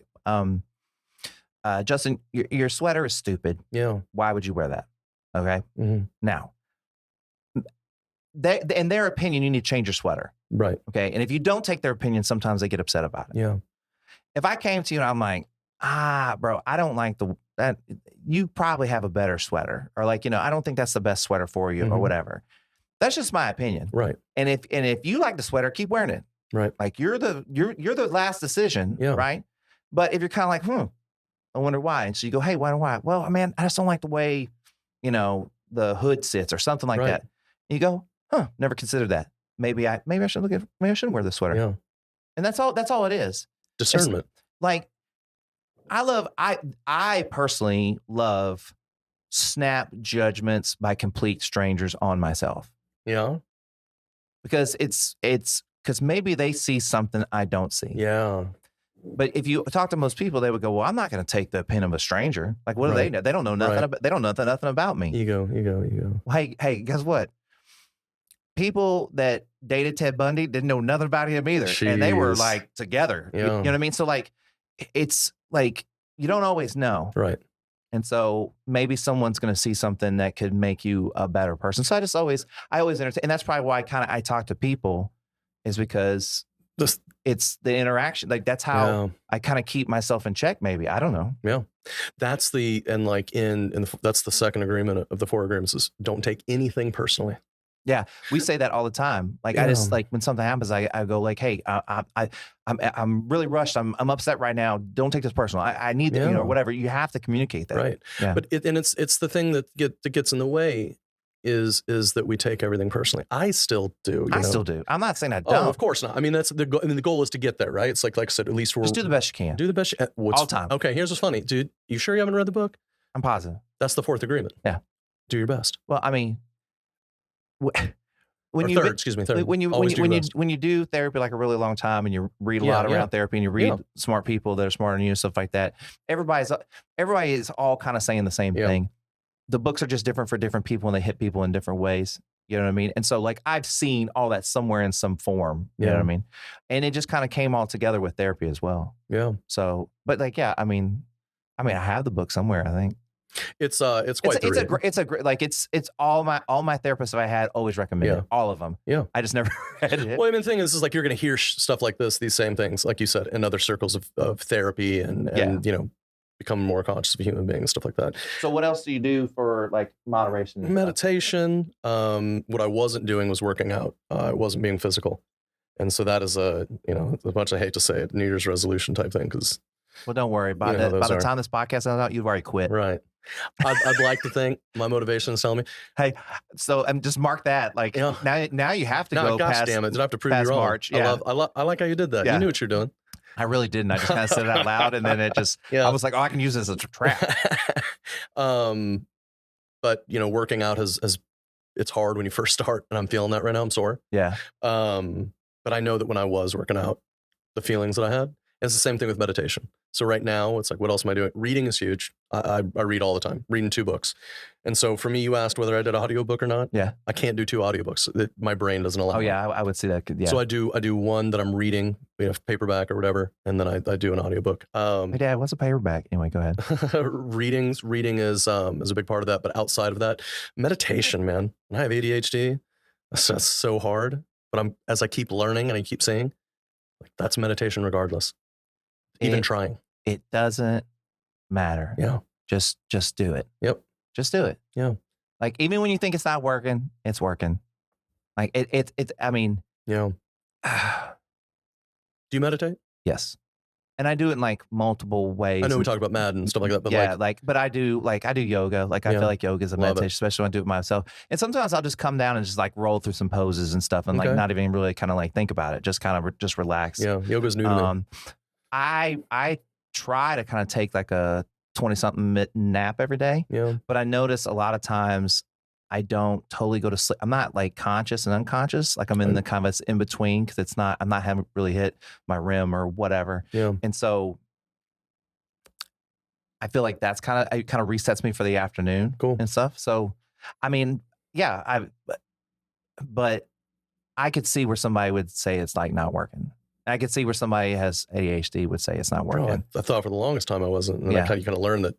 Justin, your sweater is stupid. Yeah. Why would you wear that? Okay. Mm-hmm. Now, in their opinion, you need to change your sweater. Right. Okay. And if you don't take their opinion, sometimes they get upset about it. Yeah. If I came to you and I'm like, bro, I don't like that. You probably have a better sweater, or like, you know, I don't think that's the best sweater for you, or whatever. That's just my opinion. Right. And if you like the sweater, keep wearing it. Right. Like you're the last decision. Yeah. Right. But if you're kind of like, I wonder why. And so you go, hey, why? Well, man, I just don't like the way, you know, the hood sits or something like that. And you go, never considered that. Maybe I shouldn't wear this sweater. Yeah. And that's all it is. Discernment. It's, like, I personally love snap judgments by complete strangers on myself. Yeah. Because it's because maybe they see something I don't see. Yeah. But if you talk to most people, they would go, well, I'm not going to take the opinion of a stranger. Like, what do they know? They don't know nothing. They don't know nothing about me. Ego. Hey, guess what? People that dated Ted Bundy didn't know nothing about him either. Jeez. And they were like together. Yeah. You know what I mean? So like, it's like, you don't always know. Right. And so maybe someone's going to see something that could make you a better person. So I always entertain. And that's probably why I talk to people, is because it's the interaction. Like that's how I kind of keep myself in check. Maybe I don't know. Yeah, that's that's the second agreement of the 4 agreements is don't take anything personally. Yeah, we say that all the time. Like I just like when something happens, I go like, hey, I'm really rushed. I'm upset right now. Don't take this personal. I need whatever. You have to communicate that. Right. Yeah. But it's the thing that gets in the way is that we take everything personally. I still do. I still do. I'm not saying I don't. Oh, of course not. I mean, that's the goal. I mean, the goal is to get there, right? It's like I said, at least just do the best you can. Do the best all the time. Okay, here's what's funny, dude. You sure you haven't read the book? I'm positive. That's the 4th agreement. Yeah. Do your best. Well, I mean, third. When you do therapy like a really long time and you read a lot around therapy and you read smart people that are smarter than you, stuff like that, everybody is all kind of saying the same thing. The books are just different for different people and they hit people in different ways. You know what I mean? And so like I've seen all that somewhere in some form. You know what I mean? And it just kind of came all together with therapy as well. Yeah. So, but like, I mean, I have the book somewhere, I think. It's quite it's all my therapists that I had always recommended all of them. Yeah. I just never read it. Well, I mean, the thing is like you're going to hear stuff like these same things, like you said, in other circles of therapy and become more conscious of a human being and stuff like that. So what else do you do for like moderation? Meditation. What I wasn't doing was working out. I wasn't being physical. And so that is as much as I hate to say it, New Year's resolution type thing. Well, don't worry. By the time this podcast is out, you've already quit. Right. I'd like to think my motivation is telling me, hey, so just mark that. Like now you have to go past. Damn it! Did I have to prove you wrong? March. Yeah. I like how you did that. Yeah. You knew what you're doing. I really didn't. I just kind of said it out loud, and then it just. I was like, oh, I can use this as a trap. But working out it's hard when you first start, and I'm feeling that right now. I'm sore. Yeah. But I know that when I was working out, the feelings that I had. It's the same thing with meditation. So right now, it's like, what else am I doing? Reading is huge. I read all the time, reading 2 books. And so for me, you asked whether I did an audiobook or not. Yeah. I can't do 2 audiobooks. My brain doesn't allow it. Oh, yeah, I would see that. Yeah. So I do one that I'm reading, paperback or whatever, and then I do an audiobook. Hey, Dad, what's a paperback? Anyway, go ahead. Reading is a big part of that. But outside of that, meditation, man. And I have ADHD. That's so hard. But as I keep learning and I keep saying, like, that's meditation regardless. Even trying. It doesn't matter. Yeah. Just do it. Yep. Just do it. Yeah. Like even when you think it's not working, it's working. Like I mean. Yeah. Do you meditate? Yes. And I do it in like multiple ways. I know we talk about mad and stuff like that, but but I do yoga. Like I feel like yoga is a meditation, especially when I do it myself. And sometimes I'll just come down and just like roll through some poses and stuff and like not even really kind of like think about it. Just kind of just relax. Yeah. Yoga's new to me. I try to kind of take like a 20-something nap every day. Yeah. But I notice a lot of times I don't totally go to sleep. I'm not like conscious and unconscious. Like I'm in the kind of in between because I'm not having really hit my REM or whatever. Yeah. And so I feel like it kind of resets me for the afternoon and stuff. So, I mean, yeah, but I could see where somebody would say it's like not working. I could see where somebody has ADHD would say it's not working. Bro, I thought for the longest time I wasn't. And you kind of learn that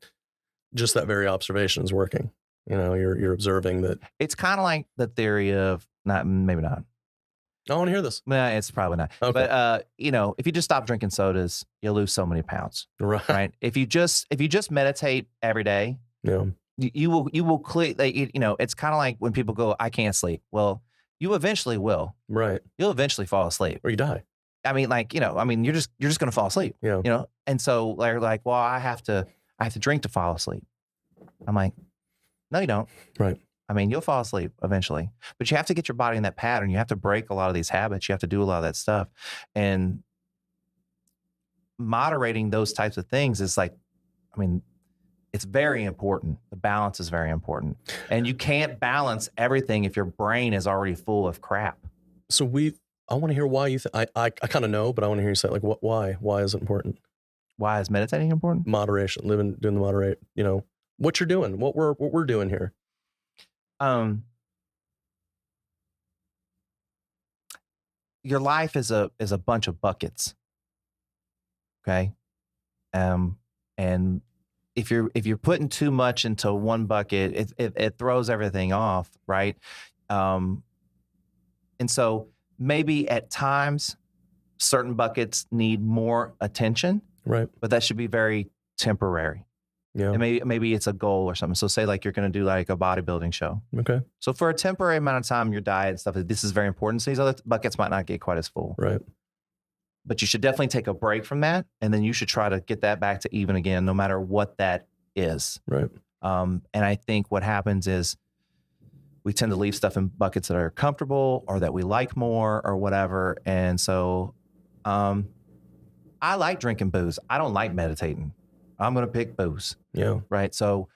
just that very observation is working. You're observing that. It's kind of like the theory of maybe not. I want to hear this. Nah, it's probably not. Okay. But if you just stop drinking sodas, you'll lose so many pounds. Right. If you just meditate every day, you will clear. It's kind of like when people go, I can't sleep. Well, you eventually will. Right. You'll eventually fall asleep. Or you die. I mean, you're just going to fall asleep. Yeah. And so they're like, well, I have to drink to fall asleep. I'm like, no, you don't. Right. I mean, you'll fall asleep eventually, but you have to get your body in that pattern. You have to break a lot of these habits. You have to do a lot of that stuff. And moderating those types of things is like, I mean, it's very important. The balance is very important. And you can't balance everything if your brain is already full of crap. So I want to hear why you I kind of know, but I want to hear you say like, why is it important? Why is meditating important? Moderation, doing the moderate, what you're doing, what we're doing here. Your life is a bunch of buckets. Okay. And if you're putting too much into one bucket, it throws everything off. Right. And so maybe at times certain buckets need more attention, Right. but that should be very temporary. Yeah. And maybe it's a goal or something. So say like you're going to do like a bodybuilding show. Okay. So for a temporary amount of time, your diet and stuff, this is very important. So these other buckets might not get quite as full. Right. But you should definitely take a break from that. And then you should try to get that back to even again, no matter what that is. Right. And I think what happens is we tend to leave stuff in buckets that are comfortable or that we like more or whatever. And so I like drinking booze. I don't like meditating. I'm going to pick booze. Yeah. Right. So,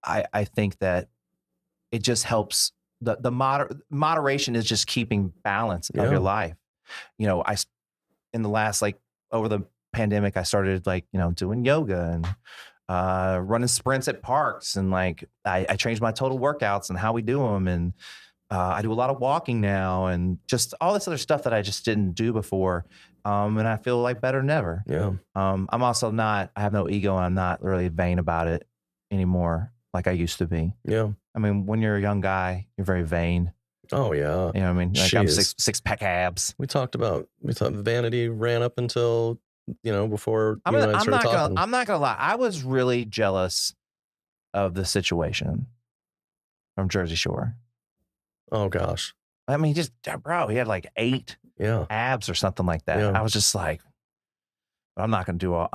I think that it just helps. The moderation is just keeping balance of your life. In the last, over the pandemic, I started doing yoga and running sprints at parks. And I changed my total workouts and how we do them. And I do a lot of walking now and just all this other stuff that I just didn't do before. And I feel like better than ever. Yeah. I'm also I have no ego and I'm not really vain about it anymore like I used to be. Yeah. I mean, when you're a young guy, you're very vain. Oh yeah. You know what I mean? Like I'm six pack abs. We thought vanity ran up until, before you and I started talking. I'm not gonna lie. I was really jealous of the situation from Jersey Shore. Oh gosh. I mean, just bro, he had like 8 abs or something like that. Yeah. I was just like, I'm not gonna do all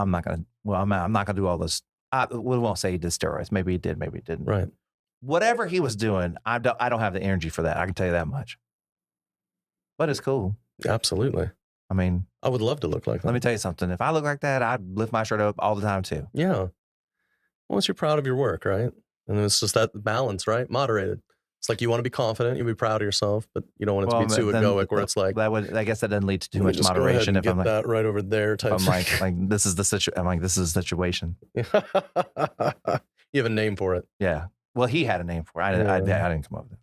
this. We won't say he did steroids. Maybe he did. Maybe he didn't. Right. Whatever he was doing, I don't have the energy for that. I can tell you that much. But it's cool. Absolutely. I mean, I would love to look like that. Let me tell you something. If I look like that, I'd lift my shirt up all the time too. Yeah. Once you're proud of your work, right? And it's just that balance, right? Moderated. It's like you want to be confident, you be proud of yourself, but you don't want it to be too egoic where it's like I guess that doesn't lead to too much moderation. If I'm like that right over there, type. I'm like this is the situation. I'm like this is the situation. You have a name for it. Yeah. Well, he had a name for it. I didn't come up with it.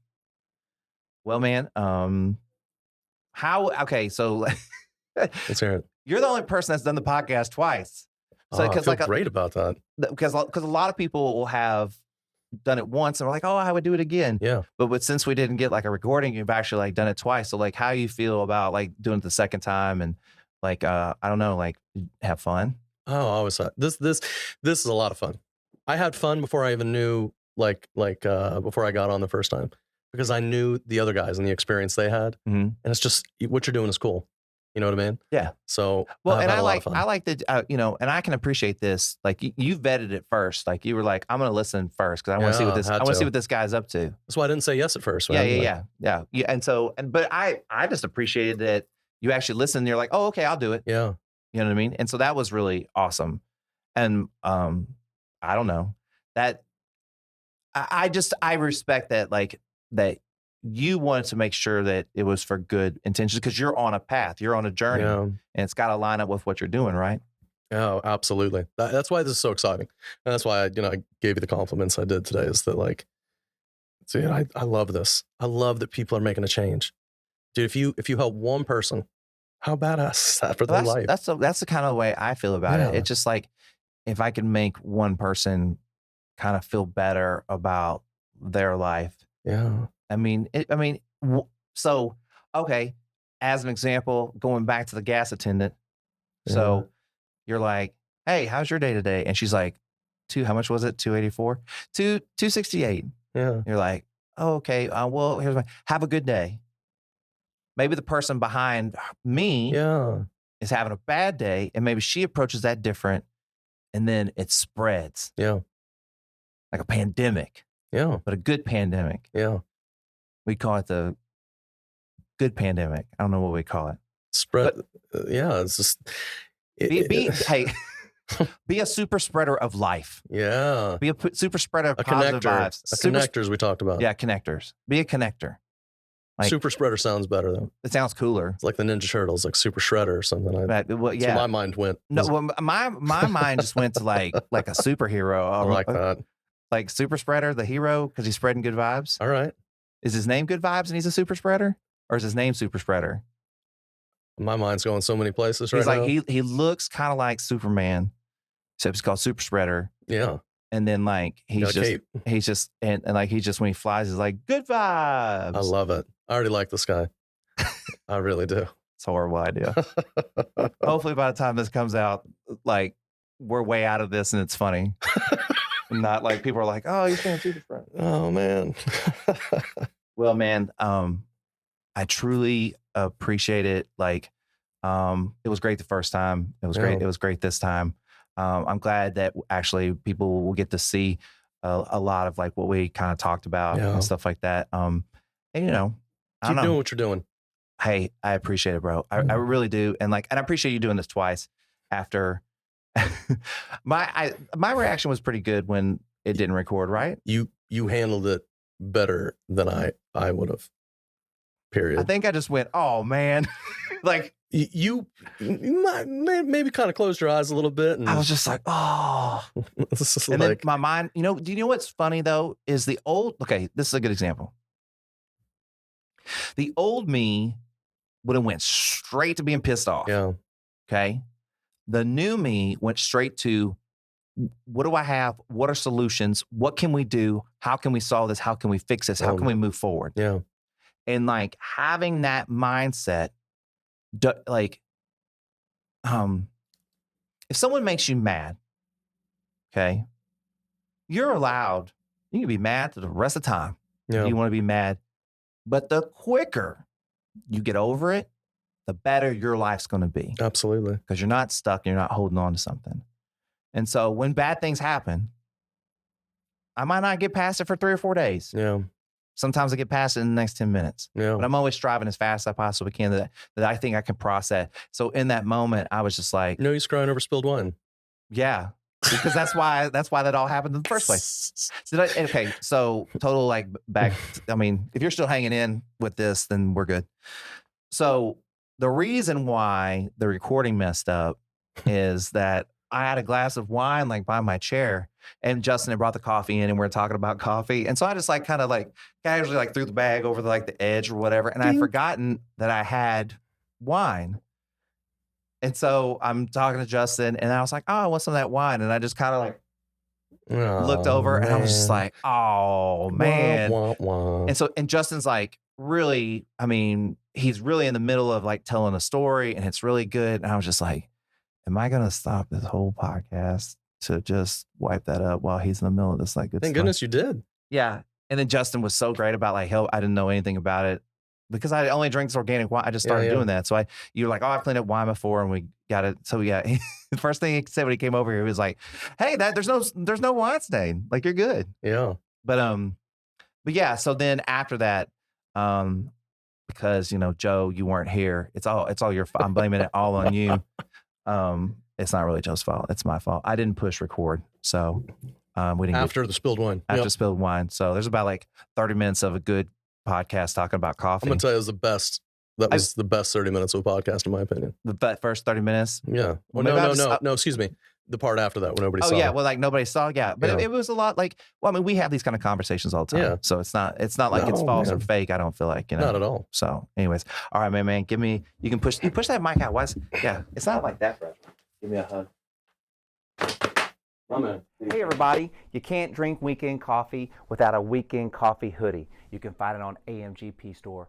Well, man, okay, so let's hear it. You're the only person that's done the podcast twice. So I feel great about that. Because a lot of people will have done it once and we're like, oh, I would do it again. Yeah. But since we didn't get a recording, you've actually done it twice. So how you feel about doing it the second time and I don't know, have fun? Oh, I was this is a lot of fun. I had fun before I even knew before I got on the first time because I knew the other guys and the experience they had. Mm-hmm. And it's just what you're doing is cool. You know what I mean? Yeah. So I like that, and I can appreciate this. You vetted it first. You were like, I'm going to listen first because I want to see what this guy's up to. That's why I didn't say yes at first. Right? Yeah. But I just appreciated that you actually listened and you're like, oh, okay, I'll do it. Yeah. You know what I mean? And so that was really awesome. And I don't know that I respect that, that you wanted to make sure that it was for good intentions because you're on a path, you're on a journey, and it's got to line up with what you're doing, right? Oh, absolutely. That's why this is so exciting, and that's why I gave you the compliments I did today. Is that dude, I love this. I love that people are making a change, dude. If you help one person, how badass is that for their life? That's the kind of way I feel about it. It's just if I can make one person kind of feel better about their life. Yeah. So, okay, as an example, going back to the gas attendant. Yeah. So you're like, hey, how's your day today? And she's like, how much was it? 284? 268. Yeah. You're like, oh, okay. Well, have a good day. Maybe the person behind me is having a bad day and maybe she approaches that different and then it spreads. Yeah. Like a pandemic. Yeah. But a good pandemic. Yeah. We call it the good pandemic. I don't know what we call it. Spread. It's just. Be a super spreader of life. Yeah. Be a super spreader of positive vibes. Connectors we talked about. Yeah, connectors. Be a connector. Super spreader sounds better though. It sounds cooler. It's like the Ninja Turtles, like Super Shredder or something. That's where my mind went. No, my mind just went to like a superhero. I like that. Like Super Spreader, the hero, because he's spreading good vibes. All right. Is his name Good Vibes and he's a super spreader? Or is his name Super Spreader? My mind's going so many places right now. He looks kind of like Superman, except he's called Super Spreader. Yeah. And then he's just when he flies, he's like, good vibes. I love it. I already like this guy. I really do. It's a horrible idea. Hopefully by the time this comes out, like we're way out of this and it's funny. Not like people are like, oh, you're saying too different. Oh man. Well, man, I truly appreciate it. Like, it was great the first time. It was great. It was great this time. I'm glad that actually people will get to see a lot of like what we kind of talked about and stuff like that. And you know, keep doing what you're doing. Hey, I appreciate it, bro. I really do. And I appreciate you doing this twice after my reaction was pretty good when it didn't record, right? You handled it better than I would have. Period. I think I just went, oh man. Like you might maybe kind of closed your eyes a little bit. And I was just like, oh. And then my mind, do you know what's funny though? Is this is a good example. The old me would have went straight to being pissed off. Yeah. Okay. The new me went straight to, what do I have? What are solutions? What can we do? How can we solve this? How can we fix this? How can we move forward? Yeah. And like having that mindset, if someone makes you mad, okay, you're allowed, you can be mad for the rest of the time. Yeah. You want to be mad. But the quicker you get over it, the better your life's going to be. Absolutely. Because you're not stuck, you're not holding on to something. And so when bad things happen, I might not get past it for 3 or 4 days. Yeah. Sometimes I get past it in the next 10 minutes. Yeah. But I'm always striving as fast as I possibly can that I think I can process. So in that moment, I was just like, he's crying over spilled wine. Yeah. Because that's why that all happened in the first place. Okay, so total back. I mean, if you're still hanging in with this, then we're good. So the reason why the recording messed up is that I had a glass of wine by my chair, and Justin had brought the coffee in, and we were talking about coffee, and so I just casually threw the bag over the edge or whatever, and I'd forgotten that I had wine. And so I'm talking to Justin, and I was like, oh, I want some of that wine. And I just kind of looked over, and I was just like, oh, man. Wah, wah, wah. And Justin's really, I mean, he's really in the middle of telling a story, and it's really good. And I was just like, am I going to stop this whole podcast to just wipe that up while he's in the middle of this good Thank stuff? goodness you did. Yeah. And then Justin was so great about help. I didn't know anything about it. Because I only drink this organic wine, I just started doing that. So you were like, oh, I've cleaned up wine before, and we got it. So yeah, the first thing he said when he came over here, he was like, "Hey, there's no wine stain. You're good." Yeah. But yeah. So then after that, because Joe, you weren't here. It's all your fault. I'm blaming it all on you. It's not really Joe's fault. It's my fault. I didn't push record, so we didn't after the spilled wine. After spilled wine. So there's about 30 minutes of a good podcast talking about coffee. I'm gonna tell you, it was the best. That was the best 30 minutes of a podcast, in my opinion. The first 30 minutes. Yeah. Well, no. Excuse me. The part after that, when nobody saw. Oh yeah. Well, nobody saw. Yeah. But it was a lot. I mean, we have these kind of conversations all the time. Yeah. So it's not it's false or fake. I don't feel like. Not at all. So, anyways, all right, man. You can push that mic out. Why? Yeah. It's not like that, bro. Give me a hug. Hey everybody, you can't drink weekend coffee without a weekend coffee hoodie. You can find it on amgpstore.com.